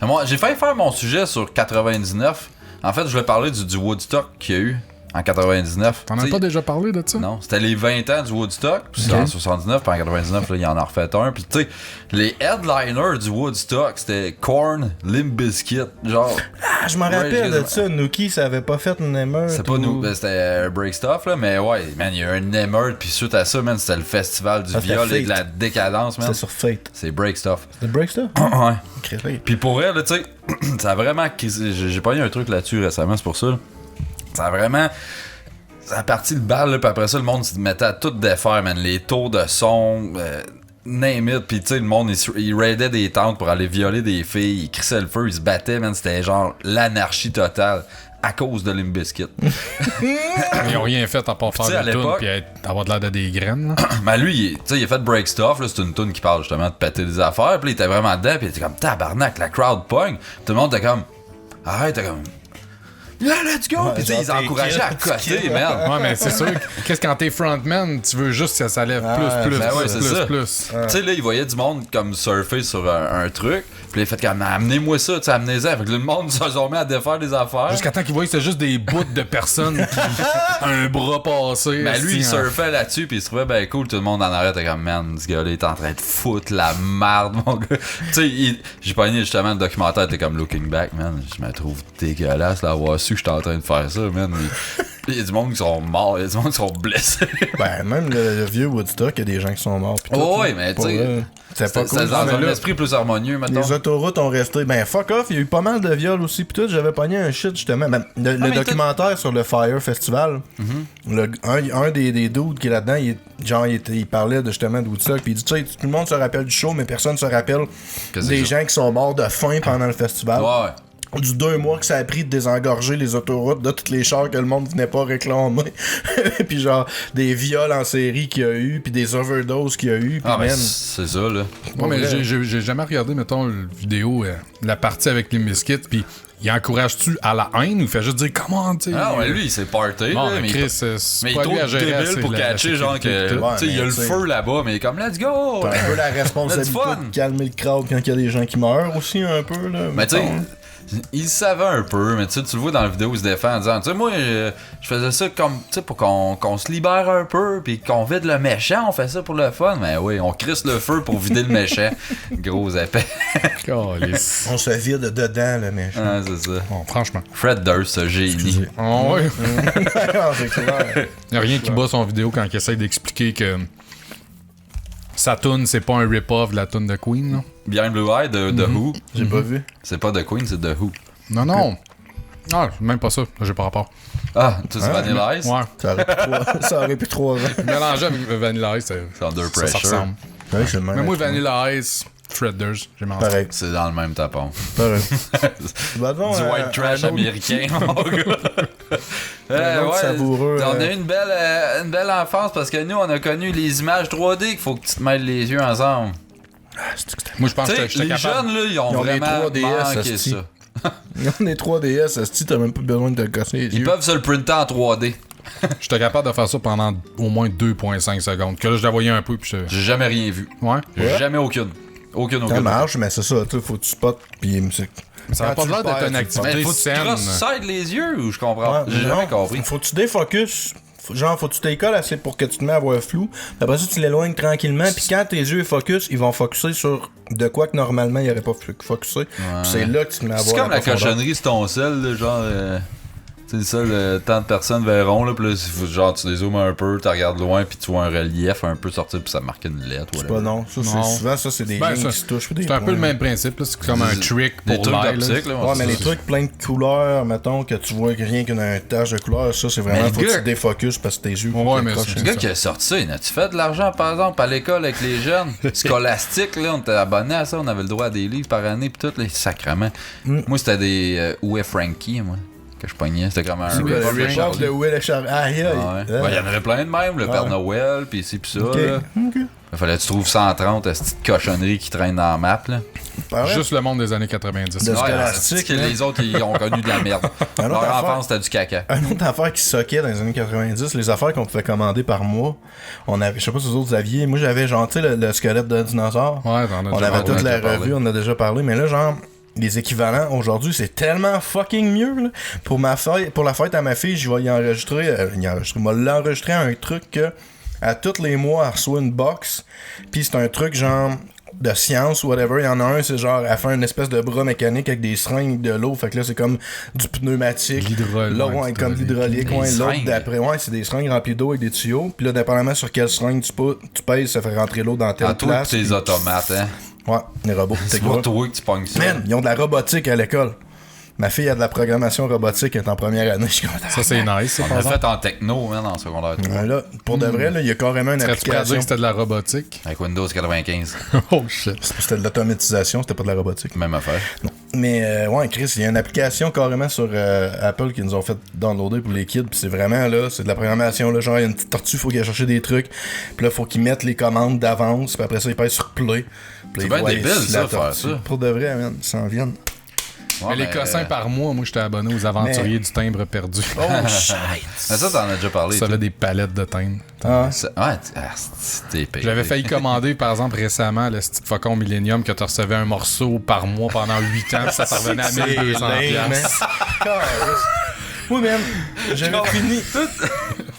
Moi, j'ai failli faire mon sujet sur 99. En fait, je voulais parler du Woodstock qu'il y a eu en 99. T'en as T'sais, pas déjà parlé de ça? Non, c'était les 20 ans du Woodstock. Puis c'était en 79, puis en 99, là, il en a refait un. Puis tu sais, les headliners du Woodstock, c'était Korn, Limp Bizkit, genre. Ah, je m'en rappelle de Rage ça. Nookie, ça avait pas fait une émeute. C'est pas nous, ben, c'était Break Stuff, là, mais ouais, man, il y a un émeute, puis suite à ça, man, c'était le festival du Ça, c'était viol et de Fate. la décadence, man. C'était sur Fate. C'est Break Stuff. C'était Break Stuff? Ouais. Créé. Puis pour elle, tu sais, ça a vraiment. J'ai pas eu un truc là-dessus récemment, c'est pour ça. Là. Ça a vraiment. Ça a parti le bal, là, puis après ça, le monde se mettait à tout défaire, man. Les tours de son, name it. Puis tu sais, le monde, il raidait des tentes pour aller violer des filles, il crissait le feu, il se battait, man. C'était genre l'anarchie totale à cause de Limp Bizkit. Ils ont rien fait à part Puis, tu sais, faire à des tunes l'époque- puis avoir de l'air de des graines. Là. Mais lui, tu sais, il a fait Break Stuff, là, c'est une tune qui parle justement de péter des affaires. Puis là, il était vraiment dedans, puis il était comme tabarnak, la crowd pogne. Tout le monde était comme, arrête, t'es comme. Yeah, let's go! Ouais, Puis tu sais, genre, ils encourageaient t'es à kid, côté, man. Ouais, mais c'est sûr que qu'est-ce quand t'es frontman, tu veux juste que ça lève Ah, plus, ben ouais, c'est ça. plus. Tu sais, là, il voyait du monde comme surfer sur un truc. Puis il a fait comme, amenez-moi ça, tu sais, amenez-en. Fait que là, le monde se sont mis à défaire des affaires. Jusqu'à temps qu'ils voient que c'est juste des bouts de personnes qui un bras passé. Ben lui, il esti, en- surfait là-dessus, puis il se trouvait ben cool. Tout le monde en arrête, comme, man, ce gars-là, il est en train de foutre la merde, mon gars. Tu sais, j'ai pogné justement le documentaire, t'es comme Looking Back, man. Je me trouve dégueulasse d'avoir su que j'étais en train de faire ça, man. Il y a du monde qui sont morts, il y a du monde qui sont blessés. Ben, même le vieux Woodstock, il y a des gens qui sont morts. pis tout, Oh, là. ouais, mais tu Pour sais, eux, c'est pas cool. C'est dans Mais un là, esprit plus harmonieux, maintenant. les autoroutes ont resté. Ben, fuck off, il y a eu pas mal de viols aussi. Pis tout, j'avais pogné un shit justement. Ben, le mais documentaire sur le Fire Festival, un des dudes qui est là-dedans, il parlait de, justement de Woodstock. Puis il dit, tu sais, tout le monde se rappelle du show, mais personne se rappelle Que c'est des ça. gens qui sont morts de faim pendant le festival. Ouais. Du 2 mois que ça a pris de désengorger les autoroutes de toutes les chars que le monde venait pas réclamer. Puis genre, des viols en série qu'il y a eu, puis des overdoses qu'il y a eu. Puis Ah, ben, man, c'est ça, là. Ouais, mais vrai. j'ai jamais regardé, mettons, la vidéo, la partie avec les Bizkit, puis il encourage-tu à la haine ou il fait juste dire comment, tu sais. Ah, ouais, lui, il s'est party, Bon, là, mais mais Chris, c'est mais il pas est lui à trop gérer débile assez pour la catcher, genre, sécurité, que, tout. Ouais, tu sais, il y a mais le tu sais- feu là-bas, mais il est comme, let's go! t'as un peu la responsabilité Let's fun. de calmer le crowd quand il y a des gens qui meurent aussi, un peu. Là, Mais tu sais, mettons. il savait un peu, mais tu sais, tu le vois dans la vidéo, il se défend en disant, tu sais, moi, je faisais ça comme, tu sais, pour qu'on se libère un peu, puis qu'on vide le méchant, on fait ça pour le fun. Mais oui, on crisse le feu pour vider le méchant. Gros épais. Calisse. On se vide dedans, le méchant. Ah, c'est ça. Bon, franchement. Fred Durst, ce génie. Oh, ouais. Ah, c'est clair. Y a rien qui bat son vidéo quand il essaie d'expliquer que sa tune, c'est pas un rip-off de la tune de Queen, là. Behind Blue Eye de The Who. J'ai pas vu. C'est pas de Queen, c'est The Who. Non, non. Ah, même pas ça. J'ai pas rapport. Ah, tout c'est Vanilla Ice? Ouais. Ça aurait pu 3 ans. Mélangé avec Vanilla Ice, C'est Under ça Pressure. ressemble. Ouais, c'est le même. Mais moi, Vanilla Ice, Fred Durst, j'ai mangé. Pareil. C'est dans le même tapon. Pareil. Bah, bon, Du white trash un autre- américain, mon gars. Un autre savoureux, On a eu une belle enfance parce que nous, on a connu les images 3D qu'il faut que tu te mêles les yeux ensemble. Moi, je pense Tu que sais, j'étais les capable. jeunes, là, ils ont Ils ont les vraiment 3DS, manqué hostie. ça. On est 3DS, esti, t'as même pas besoin de te casser les Ils yeux. peuvent se le printer en 3D. J'étais capable de faire ça pendant au moins 2,5 secondes. Que là, je la voyais un peu, puis je... J'ai jamais rien vu. Ouais. J'ai Ouais. jamais aucune. Ça marche, mais c'est ça, tu sais, faut que tu spots, pis c'est... Ça n'a pas l'air d'être une activité Mais faut que tu saine. cross-side les yeux ou je comprends? J'ai jamais compris. Faut que tu défocus. Genre, faut que tu t'écoles assez pour que tu te mets à voir flou. Après ça, tu l'éloignes tranquillement. Puis quand tes yeux focus, ils vont focuser sur de quoi que normalement ils n'auraient pas focusé. Puis c'est là que tu te mets à voir. C'est comme la profondeur. cochonnerie sur ton sel, là, genre. Tu C'est ça, tant de personnes verront, là, pis là, genre, tu dézoomes un peu, tu regardes loin, puis tu vois un relief un peu sortir, puis ça marque une lettre. C'est pas non. Ça, souvent, ça, c'est des lignes qui se touchent. C'est un peu le même principe, là. C'est comme un trick Des pour trucs l'air. d'optique, là. Ouais, mais les trucs pleins de couleurs, mettons, que tu vois rien qu'une tache de couleur, ça, c'est vraiment, Mais le faut que gars- tu défocuses parce que tes yeux. Ouais, mais crochent. Le gars qui a sorti ça, il a-tu fait de l'argent, par exemple, à l'école avec les jeunes? Scolastique, là, on était abonnés à ça, on avait le droit à des livres par année, pis tout, les sacrements. Moi, c'était des Où est Frankie, moi, que je pognais. C'était comme un C'est quoi, rip le de report Charlie. de Will et Charlie. Aïe, aïe. Ouais. Ben, il y en avait plein de même, le Père Noël, pis ci, pis ça. Ok. Là. Ok. Il fallait que tu trouves 130, cette petite cochonnerie qui traîne dans la map, là. Pareil. Juste le monde des années 90. De- Ouais, scolastique, c'est que là. les autres, ils ont connu de la merde. Un autre Leur affaire. enfance, c'était du caca. Une autre affaire qui soquait dans les années 90, les affaires qu'on pouvait commander par mois, on avait, je sais pas si vous autres aviez, moi j'avais genre, tu sais, le squelette de dinosaure. Ouais, t'en as On déjà avait parlé. toute la déjà parlé. revue, on en a déjà parlé, mais là, genre, les équivalents aujourd'hui, c'est tellement fucking mieux, là. Pour la fête à ma fille, je vais y enregistrer, moi l'enregistrer un truc que, à tous les mois, elle reçoit une box, pis c'est un truc genre de science ou whatever. Il y en a un, c'est genre, elle fait une espèce de bras mécanique avec des seringues de l'eau, fait que là, c'est comme du pneumatique. L'hydraulique, Là, ouais, comme l'hydraulique, Des ouais. L'autre seringues. d'après, ouais, c'est des seringues remplies d'eau avec des tuyaux, puis là, dépendamment sur quelle seringue tu pèses, ça fait rentrer l'eau dans telle À toi, place. pis tes puis- automates, hein. Ouais, les robots. C'est gros. pas toi que tu pognes ça. Man, ils ont de la robotique à l'école. Ma fille a de la programmation robotique, elle est en première année. Je suis content. Ça, c'est nice, ça, On par l'a exemple. fait en techno, man, en secondaire 3. Ouais, là, pour de vrai, là, il y a carrément une Serais-tu prêt à dire application. que c'était de la robotique? Avec Windows 95. Oh shit. C'était de l'automatisation, c'était pas de la robotique. Même affaire. Mais ouais, Chris, il y a une application carrément sur Apple qui nous ont fait downloader pour les kids. Puis c'est vraiment là, c'est de la programmation. Là, genre, il y a une petite tortue, faut qu'elle cherche des trucs. Puis là, faut qu'ils mettent les commandes d'avance. Puis après ça, ils pèsent sur play. Puis C'est là, ils bien voient débile, si ça, la faire tortue- ça. Pour de vrai, man, ils s'en viennent. Ouais, Mais les cossins par mois, moi, j'étais abonné aux aventuriers du timbre perdu. Oh, shit! Mais ça, t'en as déjà parlé. Ça toi. avait des palettes de timbres. Ah, Ouais, c'était payé. J'avais failli commander, par exemple, récemment, le petit Faucon Millennium que tu recevais un morceau par mois pendant 8 ans, puis ça parvenait à 1200 piastres. Oui, man, j'avais fini.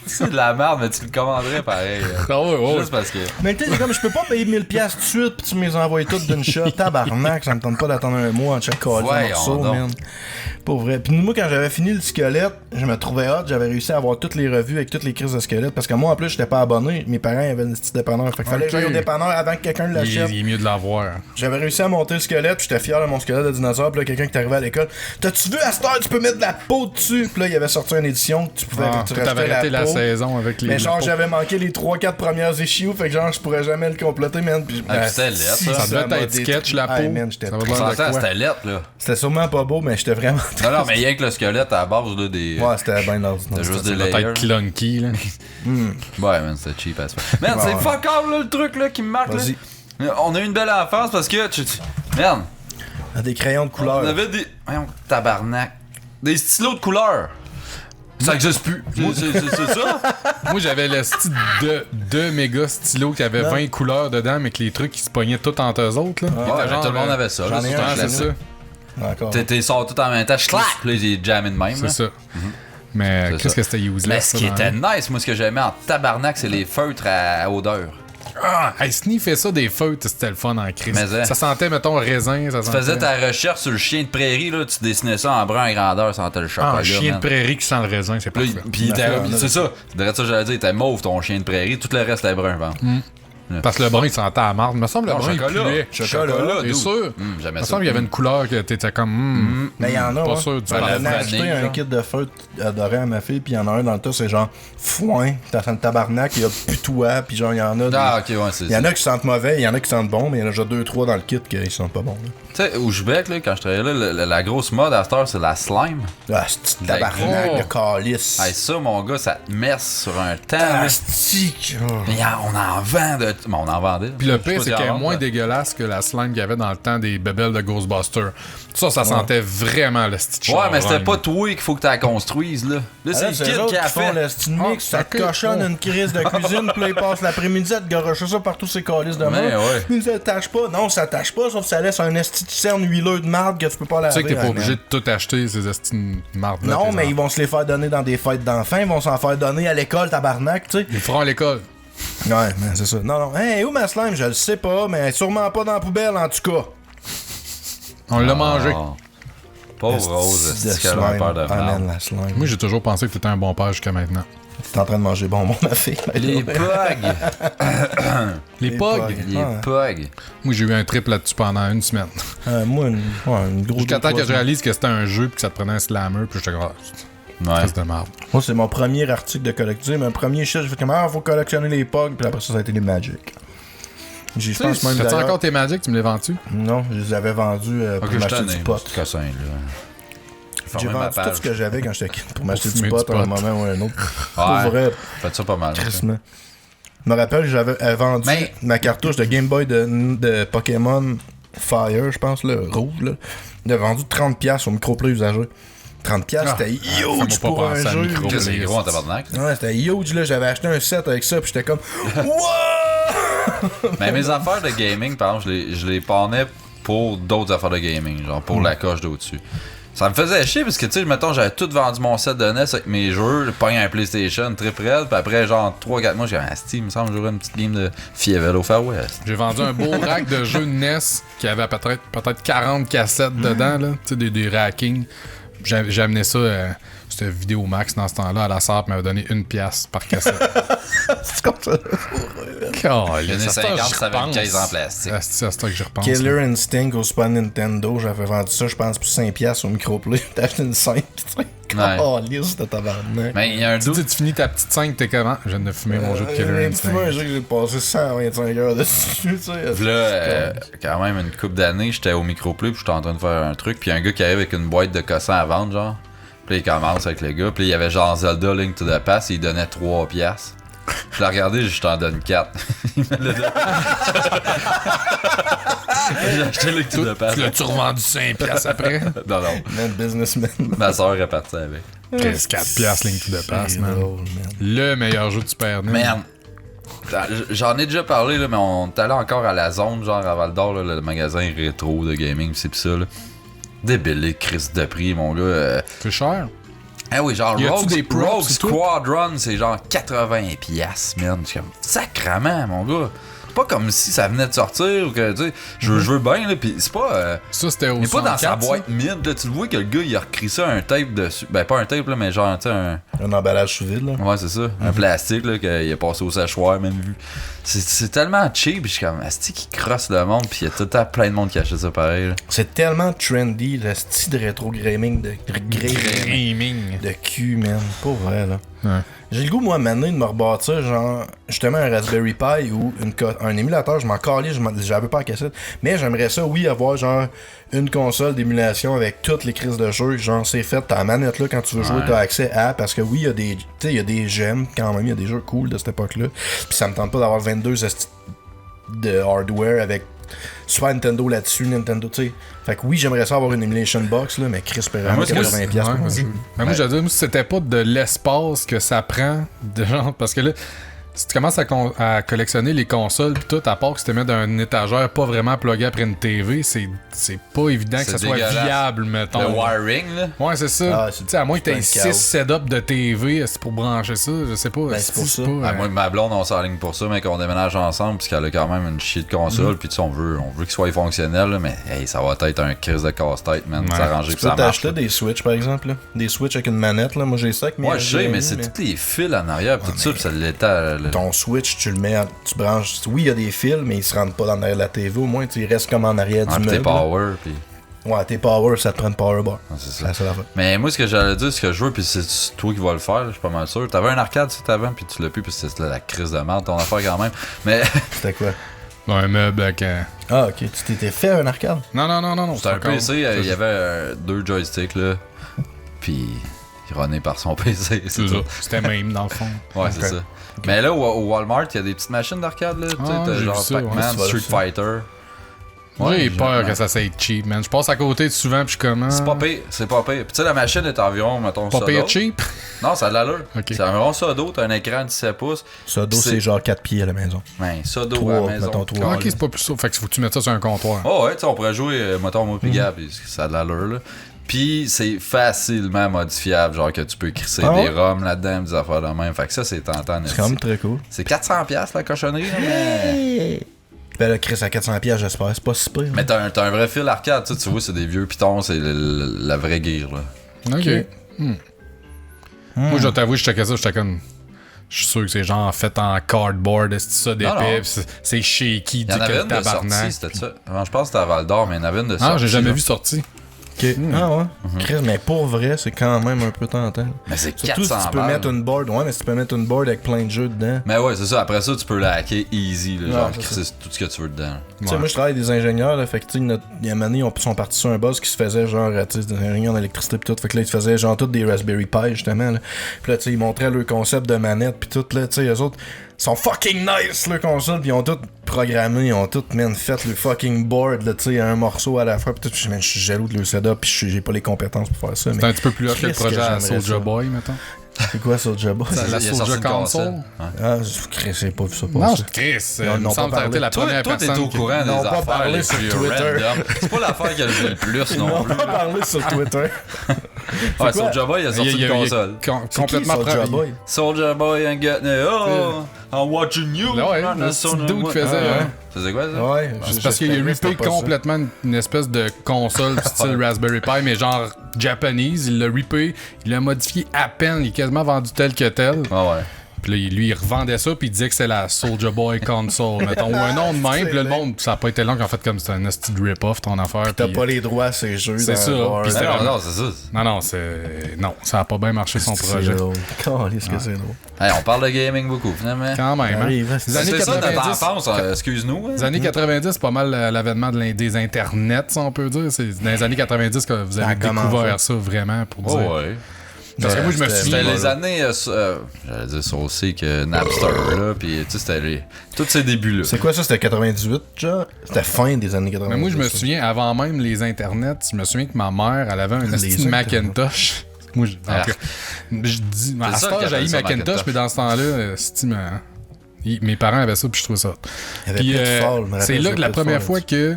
C'est de la merde, mais tu le commanderais pareil. Ah ouais, ouais. Juste parce que. Mais tu sais, c'est comme, je peux pas payer 1000$ tout de suite, pis tu me les envoies toutes d'une shot. Tabarnak, ça me tente pas d'attendre un mois en chaque call Voyons morceau, donc. man. Pour vrai. Pis moi, quand j'avais fini le squelette, je me trouvais hot, j'avais réussi à avoir toutes les revues avec toutes les crises de squelette, parce que moi, en plus, j'étais pas abonné, mes parents avaient une petite dépanneur. Fait qu'il fallait que j'aille au dépanneur avant que quelqu'un l'achète. Il est mieux de l'avoir. J'avais réussi à monter le squelette, puis j'étais fier de mon squelette de dinosaure, puis là, quelqu'un qui est arrivé à l'école, t'as-tu vu à cette heure, tu peux mettre de la peau dessus? Puis là, il avait sorti une édition que tu pouvais tu T'avais rachetais arrêté la peau. saison avec les. Mais genre, la peau. j'avais manqué les 3-4 premières issues, fait que genre, je pourrais jamais le compléter, man. Puis, Ah, puis c'était laid, ça. Ça devait m'a être sketch, la Hey, peau. man, j'étais Ça va triste. de l'air de Ça, quoi? c'était lettre, là. C'était sûrement pas beau, mais j'étais vraiment triste. Non, non, mais rien que le squelette à la base, là, des. Ouais, c'était bien ordinaire. C'était juste des Ça doit layers. être clunky, là. Ouais, man, c'était cheap à se faire. Man, c'est Ouais. fuck off, là, le truc, là, qui me marque, là. Vas-y. On a eu une belle enfance parce que. Man, Des crayons de couleur. on avait des. Voyons, tabarnak. Des stylos de couleur. Ça existe plus. C'est ça? Moi, j'avais le style de méga stylo qui avait 20 couleurs dedans, mais que les trucs qui se pognaient tout entre eux autres, là. Il était Ouais, genre, tout le monde avait ça. j'en là, ai c'est un Ouais, un c'est chez ça. Encore. T'es sort tout en même temps, schlac! Puis là, il est jamais de même. C'est là. ça. Mais C'est qu'est-ce ça. que c'était useless? Mais ce qui ça, était dans- nice, moi, ce que j'aimais en tabarnak, c'est les feutres à odeur. Ah, hey, sniffer ça des feutres, c'était le fun en crise. Mais hein. Ça sentait, mettons, raisin. Ça Tu sentait... faisais ta recherche sur le chien de prairie, là, tu dessinais ça en brun à grandeur sans te le chocolat. un chien man. de prairie qui sent le raisin, c'est Là, parfait. puis il était- Ouais, c'est ça, c'est ça que j'allais dire, il était mauve ton chien de prairie, tout le reste était brun, vent. Parce que le brun, il sentait à la marde. Me semble le Non, brun, il chocolat. puait. Chocolat, T'es dude. sûr? J'aimais Me ça. semble qu'il y avait une couleur que t'étais comme... Mais il y en a, Pas ouais. sûr du J'en parfum. ai acheté vanille, un genre. kit de feutre adoré à ma fille, puis il y en a un dans le tas, c'est genre foin, t'as fait le tabarnak, il y a putois, puis genre il y en a. Ah, ok, ouais, c'est Il y en a qui sentent mauvais, il y en a qui sentent bon, mais il y en a déjà 2-3 dans le kit qui sentent pas bon. Là. Tu sais, au Joubec, là, quand je travaillais là, la grosse mode à cette heure, c'est la slime. Ah, c'est La tabarnak, gros. le calice. Hey, ça, mon gars, ça te merce sur un temps. là. Astique. Mais on en vend de. Bon, on en vendait. Puis le Je sais pire, pas c'est s'il y qu'elle est en moins vend, dégueulasse que la slime qu'il y avait dans le temps des bébelles de Ghostbusters. Ça sentait vraiment le stitch. Ouais, mais c'était pas toi qu'il faut que tu la construises, là. Là, c'est Ah, le c'est kid eux autres qui a qui font fait. le style mix, Ah, ça te ok, cochonne bon. une crise de cuisine, puis là, ils passent l'après-midi à te garocher ça partout ces calices de Mais main. ouais. Mais ça tâche pas. Non, ça tâche pas, sauf que ça laisse un esti de cerne huileux de marde que tu peux pas laver. Tu sais que t'es pas Ah, obligé man. de tout acheter, ces estimes mardes là. Non, mais ils vont se les faire donner dans des fêtes d'enfants, ils vont s'en faire donner à l'école, tabarnak, tu sais. Ils le feront à l'école. Ouais, mais c'est ça. Non, non. Hey, où ma slime? Je le sais pas, mais sûrement pas dans la poubelle, en tout cas. On l'a mangé. Ah. Pauvre Rose, de c'est qu'elle a un peur de Ah, man, merde. la slime. Moi, j'ai toujours pensé que t'étais un bon père jusqu'à maintenant. T'es en train de manger bonbon, ma fille. Les pogs! Les pogs! Les pogs! Moi, j'ai eu un trip là-dessus pendant une semaine. Moi, une grosse. Jusqu'à temps que je réalise que c'était un jeu puis que ça te prenait un slammer, puis j'étais comme, Ouais. c'est de merde. Moi, c'est mon premier article de collectionner. Mon premier shit, j'ai fait comme, faut collectionner les pogs. Puis après ça a été les Magic. Je pense même T'as-tu d'ailleurs- encore tes Magic? Tu me les vends-tu? Non, je les avais vendus pour Ok, je m'acheter t'en du ai, pot. ce cassin, là. J'ai Fermez ma vendu tout page. ce que j'avais quand j'étais kid pour m'acheter fumer du pot du à un pot. moment ou un autre. Ouais. Pour vrai, Faites ça pas mal. ça. crissement. Je me rappelle, j'avais vendu Mais- ma cartouche de Game Boy de Pokémon Fire, je pense, le rouge. Là. J'avais vendu 30$ au microplay usagé. 30$, c'était fais-moi huge pas pour un penser à jeu. micro. Chris, c'est gros en tabarnak. Ouais, c'était huge, là. J'avais acheté un set avec ça, puis j'étais comme, wow! Mais mes affaires de gaming, par exemple, je les pannais pour d'autres affaires de gaming, genre pour la coche d'au-dessus. Ça me faisait chier parce que, tu sais, mettons, j'avais tout vendu mon set de NES avec mes jeux, le pogne un PlayStation, très près, puis après, genre, 3-4 mois, j'ai dit, Steam, il me semble, j'aurais une petite game de Fievel au Far West. J'ai vendu un beau rack de jeux de NES qui avait peut-être 40 cassettes dedans, là, tu sais, des rackings. J'ai amené ça, c'était Vidéomax dans ce temps-là, à la SAP m'avait donné 1$ par cassette. C'est comme ça. Il y en a 50, ça avait une caisse en plastique. C'est à ça que j'y repense. Killer Instinct au Super Nintendo, j'avais vendu ça, je pense, pour 5$ au microplay. T'as acheté une 5$, tu sais. Ouais. Oh, lisse de tabarnak. Mais il y a un Tu doute. dis, tu finis ta petite 5, t'es comment? Je viens de fumer mon jeu de Killer Instinct. C'est un jeu que j'ai passé 125 heures dessus, tu sais. Là, quand même, une couple d'années, j'étais au microplay, puis j'étais en train de faire un truc, puis y a un gars qui arrive avec une boîte de cossins à vendre, genre. Puis là, il commence avec le gars, puis il y avait genre Zelda Link to the Past, et il donnait 3$. Je l'ai regardé, je t'en donne 4. Il me l'a donné. J'ai acheté Link to the Past. Tu l'as-tu revendu 5$ après? Non, non. Man, businessman. Ma soeur est partie avec. 4$ Link to the Past, C'est man. drôle, man. Le meilleur jeu de Super NES. Man, j'en ai déjà parlé, là, mais on est allé encore à la zone, genre à Val d'Or, là, le magasin rétro de gaming, c'est pis ça. Là. Débile, les crises de prix, mon gars. C'est cher. Ah oui, genre Y a-tu Rogue, des props Rogue et tout? Squadron, c'est genre 80$, man. Je suis comme, sacrement, mon gars. Pas comme si ça venait de sortir ou que, tu sais, je veux bien, là, pis c'est pas. Ça, c'était au Mais pas dans sa 64, boîte mid, là. Tu le vois que le gars, il a recrit ça un tape dessus. Ben, pas un tape, là, mais genre, tu sais, un. Un emballage sous vide, là. Ouais, c'est ça. Un plastique, là, qu'il a passé au séchoir, même vu. C'est tellement cheap, pis je suis comme, asti qui crosse le monde, pis il y a tout le temps plein de monde qui achète ça pareil, là. C'est tellement trendy, le style de rétro gaming de Gaming. de cul, man. Pas vrai, là. Ouais. J'ai le goût, moi, maintenant, de me rebâtir, genre, justement, un Raspberry Pi ou un émulateur. Je m'en calais, j'avais pas la cassette. Mais j'aimerais ça, oui, avoir, genre, une console d'émulation avec toutes les crises de jeu. Genre, c'est fait, ta manette, là, quand tu veux jouer, Ouais. t'as accès à. Parce que, oui, il y a des. Tu sais, il y a des gemmes, quand même, il y a des jeux cool de cette époque-là. Puis ça me tente pas d'avoir 22 de hardware avec Super Nintendo là-dessus, Nintendo, tu sais. Fait que oui, j'aimerais ça avoir une emulation box, là, mais Chris Perrin, moi, 80$ pour un jeu. Mais moi, j'allais dire, c'était pas de l'espace que ça prend, de genre, parce que là, si tu commences à collectionner les consoles pis tout, à part que tu te mets dans une étagère pas vraiment plugué après une TV, c'est pas évident que C'est ça soit dégueulasse. viable, mettons. Le wiring, là. Ouais, c'est ça. Ah, Tu sais, à moins que t'aies c'est un 6 setups de TV, c'est pour brancher ça, je sais pas. Ben, c'est pour ça. Ah, moi et ma blonde, on s'enligne pour ça, mais qu'on déménage ensemble, puisqu'elle a quand même une chier de console, puis tu sais, on veut qu'il soit fonctionnel, là, mais hey, ça va être un crise de casse-tête, man. Ouais. S'arranger Tu que ça peux marche. t'acheter des Switch, par exemple, là. Des Switch avec une manette, là. Moi, j'ai ça avec mes Ouais, je sais, mais amis, c'est tous les fils en arrière, pis tout ça, pis ça l'étale. Ton Switch, tu le mets, tu branches. Oui, il y a des fils, mais ils se rendent pas dans l'arrière de la TV. Au moins, tu restes comme en arrière du Ouais, pis t'es meuble. là. power, pis. Ouais, t'es power, ça te prend une power bar. Ouais, c'est C'est ça. la seule affaire. Mais moi, ce que j'allais dire, ce que je veux, pis c'est toi qui vas le faire, je suis pas mal sûr. T'avais un arcade, tu avant, pis tu l'as plus, pis c'était la crise de merde, ton affaire quand même. Mais C'était quoi? Un meuble avec. Ah, ok. Tu t'étais fait un arcade? Non. c'était un PC, il y avait 2 joysticks, là. Pis il runnait par son PC, c'est C'est ça. ça. C'était même, dans le fond. Ouais, c'est ça. Mais là, au Walmart, il y a des petites machines d'arcade, là. Tu sais, Ah, t'as j'ai genre vu ça, ouais. Pac-Man, Tu vas Street là-dessus. Fighter. J'ai peur ouais. que ça soit cheap, man. Je passe à côté souvent, puis je commence. C'est pas pire, c'est pas pire. Puis tu sais, la machine est environ, mettons, Pas ça pire d'eau. cheap. Non, ça a de l'allure. Ok. C'est environ ça d'eau, t'as un écran de 17 pouces. Ça, dos, C'est- c'est genre 4 pieds à la maison. Ben, ça d'eau Trois, à la maison. mettons, trois. Ah, ok, c'est pas plus ça. Fait que faut que tu mettes ça sur un comptoir. Oh ouais, tu sais, on pourrait jouer, mettons, moi pis Gab, pis ça a de l'allure, là. Pis c'est facilement modifiable, genre que tu peux crisser Ah des ouais? ROM là-dedans, des affaires de même. Fait que ça, c'est tentant. C'est quand même très cool. C'est 400$ la cochonnerie, là, mais... Ben là, Chris, à 400$, j'espère. C'est pas si pire. Mais t'as un vrai fil arcade, tu vois, c'est des vieux pitons, c'est la vraie gear, là. Ok. Moi, je dois t'avouer, je checkais ça, j'étais comme. Je suis sûr que c'est genre fait en cardboard, c'est ça d'épais, c'est shaky, Il y en avait une de sortie, c'était ça. Je pense que c'était à Val d'Or, mais il y en avait une de sortie. Ah, j'ai jamais vu sortie. Ok. Ah ouais? Chris, mais pour vrai, c'est quand même un peu tentant. Mais c'est Surtout 400 si tu peux balles. mettre une board. Ouais, mais si tu peux mettre une board avec plein de jeux dedans. Mais ouais, c'est ça. Après ça, tu peux la hacker easy, là, genre, c'est c'est tout ce que tu veux dedans. Tu sais, moi, je travaille avec des ingénieurs, là, fait que, tu sais, il y a une année, ils sont partis sur un boss qui se faisait, genre, tu sais, des ingénieurs en électricité pis tout. Fait que là, ils se faisaient, genre, tous des Raspberry Pi, justement, là. Pis là, tu sais, ils montraient leur concept de manette pis tout, là, tu sais, eux autres sont fucking nice, leur console, pis ils ont tout programmé, ils ont tout, man, fait le fucking board, là, tu sais, un morceau à la fois, pis tout. Pis, man, je suis jaloux de leur setup, pis j'ai pas les compétences pour faire ça. C'est un petit peu plus là que le Christ, projet à j'aimerais Soulja ça. Boy, mettons. C'est quoi, Soulja Boy? La Il a Soulja sorti une Console. console. Ouais. Ah, Chris, j'ai pas vu ça Non, passer. Chris, Ils il n'ont me pas semble que t'as parlé. été la première Toi, t'es personne au courant des n'ont pas affaires parlé les sur plus Twitter. random. C'est pas l'affaire qui a levé le plus Ils non n'ont plus. pas parlé sur Twitter. Ouais, Soulja Boy, il a sorti Il y a une console. complètement Soulja prêt. Boy? Soulja Boy and getting it. Oh, I'm watching you. Là, ouais, man, le that's petit so dude nice. faisait, Ah, hein. Faisait quoi, ça? Ouais, C'est parce qu'il a ripé complètement une espèce de console style Raspberry Pi, mais genre japonese. Il l'a ripé, il l'a modifié à peine, il est quasiment vendu tel que tel. Ah ouais. Puis là, lui, il revendait ça, puis il disait que c'est la Soulja Boy console, mettons, ou un nom de même. Puis là, le monde, ça a pas été long qu'en fait, comme c'était un esti de rip-off, ton affaire. T'as puis- pas les droits à ces jeux. C'est dans ça, le bar. puis c'était Non, comme- non, c'est ça. Non, c'est. Non, ça a pas bien marché son C'est projet. drôle. Calisse que c'est drôle. Hey, on parle de gaming beaucoup, finalement. Quand même, hein. Arrive, Les années C'est ça, notre 90. enfance, excuse-nous. hein. Les années 90, c'est pas mal l'avènement des internets, si on peut dire. C'est dans les années 90 que vous avez Ça a commencé. découvert ça vraiment pour Oh, dire. ouais. Parce que moi, je me C'était- souviens. C'était les années, j'allais dire ça aussi, que Napster, là, pis tu sais, c'était tous ces débuts-là. C'est quoi ça? C'était 98, genre? C'était fin des années 90. Mais moi, je me ça. souviens, avant même les internets, je me souviens que ma mère, elle avait un Les esti de internets. Macintosh. Moi, je dis, à ça ce temps, qu'elle j'ai appelle ça, Macintosh, Macintosh. mais dans ce temps-là, mes parents avaient ça, puis je trouvais ça. Il y avait Puis plus de fall, je me c'est rappelle, là que la plus de première fall fois là-dessus. que,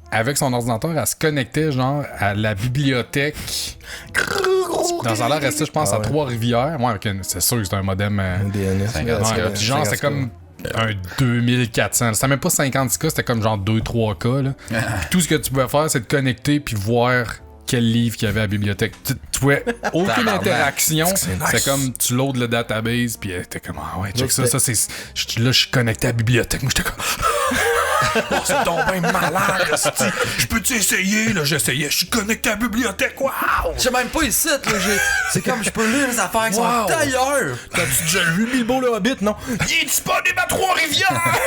avec son ordinateur, elle se connectait genre à la bibliothèque. Dans ce temps-là, restait, je pense, à ouais. Trois-Rivières. Ouais, ok, c'est sûr que c'était un modem. Un DNS. 50, Ouais, puis genre, c'était comme un 2400. C'était même pas 50K, c'était comme genre 2-3K. Là. Puis tout ce que tu pouvais faire, c'est de connecter puis voir quel livre qu'il y avait à la bibliothèque. Tu pouvais aucune Tabarnak. interaction. C'est nice. C'est comme tu loads le database puis t'es comme ah ouais, check Là, ça, c'est là je suis connecté à la bibliothèque. Moi j'étais comme oh, c'est donc bien malade, esti. Je peux-tu essayer là, j'essayais, je suis connecté à la bibliothèque. Waouh! J'ai même pas ici, là. C'est comme je peux lire les affaires qui Wow. sont ailleurs. T'as-tu déjà vu Bilbo le Hobbit, non? Il est disponible à Trois-Rivières!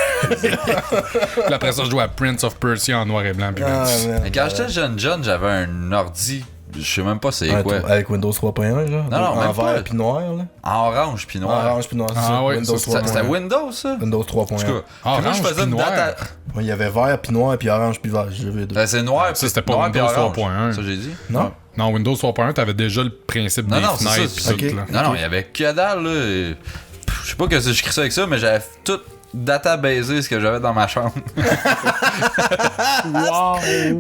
Puis après ça je jouais à Prince of Persia en noir et blanc. Puis Ah, man. Mais quand j'étais jeune, j'avais un ordi, je sais même pas c'est quoi. Avec Windows 3.1, genre? Non, en même pas. vert pis noir, là? En orange puis noir. Orange pis noir, c'est Ah ça. ouais, Windows ça, C'était 3.1. Windows, ça? Windows En tout 3.1. cas, Ah, puis moi, je orange faisais puis une noir. date Ouais, il y avait vert pis noir pis orange pis vert. J'avais deux. C'est noir, Ça, c'était pas noir puis Windows orange. 3.1. Ça, j'ai dit? Non? Non, Windows 3.1, t'avais déjà le principe Non, des non, c'est ça, fenêtres c'est pis tout, ok. là. Non, non, il y avait que dalle, là. et- Pff, je sais pas que je crée ça avec ça, mais j'avais tout databasé ce que j'avais dans ma chambre.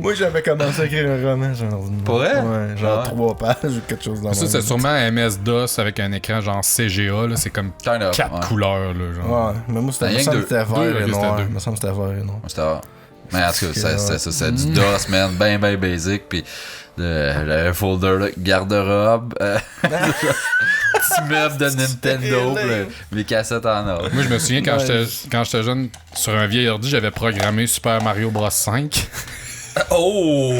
Moi, j'avais commencé à écrire un roman, genre. Pour vrai? Ouais, genre Ah ouais. 3 pages ou quelque chose dans Ça, c'est sûrement MS-DOS avec un écran genre CGA, là. C'est comme Kind of, 4 ouais. couleurs, là. Genre. Ouais, mais moi, Rien me que semble deux. que c'était vert Deux, et c'était noir. deux. Me semble que c'était vert et noir. C'était rare. Mais en tout cas, c'est du DOS, man. Ben basic. Puis le folder, là, garde-robe. Petit meuble de Nintendo. puis les cassettes en or. Moi, je me souviens, quand Nice. j'étais jeune, sur un vieil ordi, j'avais programmé Super Mario Bros 5. Oh!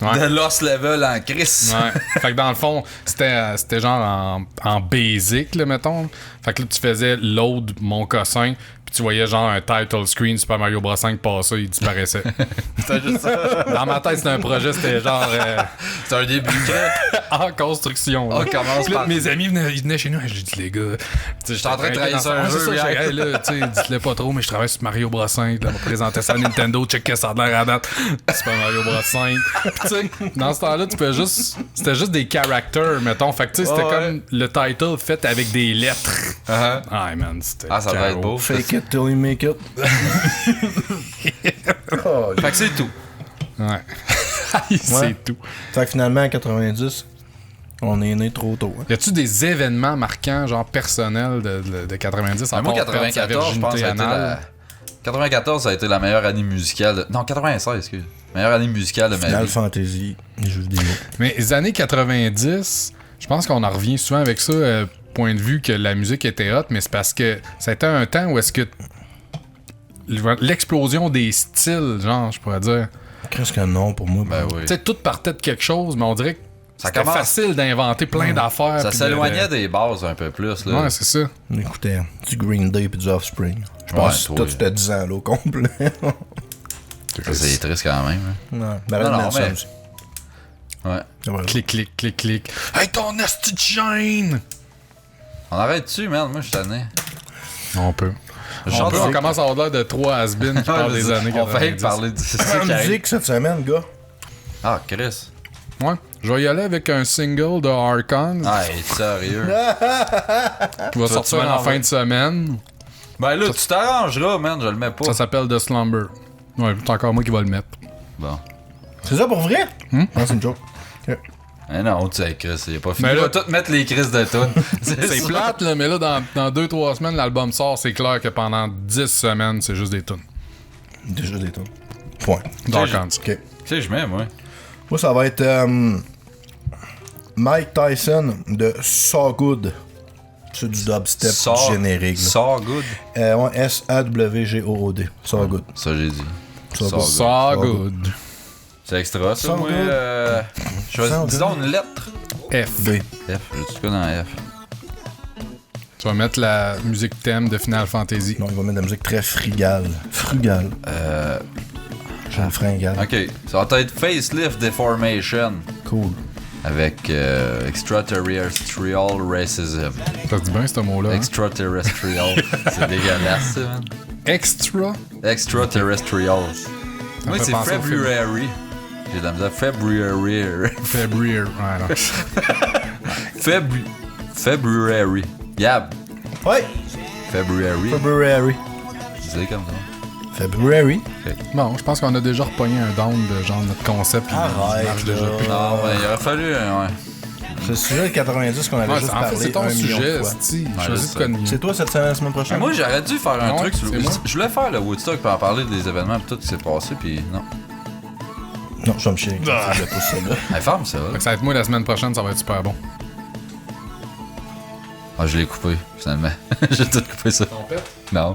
Ouais. De Lost Level en Chris. Ouais. Fait que dans le fond, c'était genre en basic, là, mettons. Fait que là, tu faisais load mon cossin, puis tu voyais genre un title screen Super Mario Bros 5 passer, il disparaissait. C'était juste ça. Dans ma tête, c'était un projet, c'était genre C'est un début. en construction. là. On commence Puis là, par. mes amis ils venaient chez nous, j'ai dit les gars, je suis en train de travailler sur un jeu, Hey, hier. là, tu sais, dites-le pas trop, mais je travaille sur Mario Bros 5. Là, on m'a présenté ça à Nintendo, check que ça a l'air à date. Super Mario Bros 5. Puis tu sais, dans ce temps-là, c'était juste des characters, mettons. Fait que tu sais, c'était Ouais. comme le title fait avec des lettres. Uh-huh. Ah man, c'était. Ah, ça va être carreau. beau. Fake it till you make it. Oh, Fait que c'est tout. Ouais. C'est tout. Fait que finalement, en 90, on est né trop tôt. Hein. Y a-tu des événements marquants, genre personnels de 90 à Mais moi, part perdre sa 94, je pense que virginité ça a été anale? 94, ça a été la meilleure année musicale. Non, 96, excuse. Meilleure année musicale de ma Final vie. Fantasy, les jeux vidéo. Mais les années 90, je pense qu'on en revient souvent avec ça, point de vue que la musique était hot, mais c'est parce que ça a été un temps où est-ce que l'explosion des styles, genre, je pourrais dire. Qu'est-ce que non pour moi? Ben oui. Tu sais, tout partait de quelque chose, mais on dirait que Ça c'était commence- facile d'inventer plein d'affaires. Ça puis s'éloignait des bases un peu plus. Là. Ouais, c'est ça. On écoutait du Green Day et du Offspring. Je Ouais, pense toi, que toi, tu t'as 10 ans là au complet. Ça, c'est triste quand même. Hein. Ouais. Marilyn Non, Manson mais- aussi. Ouais. C'est vrai. Clic, clic, clic, clic. Hey, ton esti de chaîne! On arrête dessus, merde. Moi, je suis tanné. On peut. On commence à avoir l'air de 3 has-been qui parlent des années On fait 90. parler du La musique cette semaine, gars. Ah, Chris. Ouais. Je vais y aller avec un single de Archon Ah, sérieux. qui va tu sortir vas en l'envoyer. fin de semaine. Ben là, tu t'arrangeras, man. Je le mets pas. Ça s'appelle The Slumber. Ouais, c'est encore moi qui va le mettre. Bon. C'est ça pour vrai? Non, c'est une joke. Ok. Eh non, tu sais, Chris, il est pas fini. Mais Il là- va tout mettre les Chris de tout. C'est ça. plate, là, mais là, dans 2-3 semaines, l'album sort. C'est clair que pendant 10 semaines, c'est juste des tunes. Déjà des tons. Point. D'Archon. Ok. Tu sais, je mets, moi. Moi, ça va être Mike Tyson de So Good. C'est du dubstep générique. là. So good. Ouais, S-A-W-G-O-O-D. So Good. Ça, j'ai dit. So So good. good. So good. C'est extra, ça, So moi. good. So Disons good. une lettre. F. B. F. J'ai-tu quoi dans F? Tu vas mettre la musique thème de Final Fantasy. Non, il va mettre de la musique très frugale. Frugale. J'ai une fringale. Ok. Ça va être Facelift Deformation. Cool. Avec Extraterrestrial Racism. Ça se dit bien, ce mot-là. Hein? Extraterrestrial. C'est dégueulasse, ça, man. Extra. Extraterrestrial. Moi, fait c'est penser au film. February. J'ai de la misère. February. February. Ouais, non. February. Yeah. Ouais. February. February. C'est comme ça. February. Bon, je pense qu'on a déjà repogné un down de genre notre concept. puis Arrête, il marche déjà là. plus. Non, mais il aurait fallu. Ouais. C'est le sujet de 90 qu'on avait Ouais, juste en fait, parlé c'est ton 1 million sujet, de fois. sti. je Choisis sais. de quoi de mieux. C'est toi cette semaine, la semaine prochaine? Moi, j'aurais dû faire un Ouais, truc. c'est moi. Je voulais faire le Woodstock pour en parler des événements et tout ce qui s'est passé, puis non. Non, je vais me chier. Je vais pas celle-là. Hey, ferme ça. Fait que ça va être moi la semaine prochaine, ça va être super bon. Ah, je l'ai coupé, finalement. J'ai tout coupé ça. Non.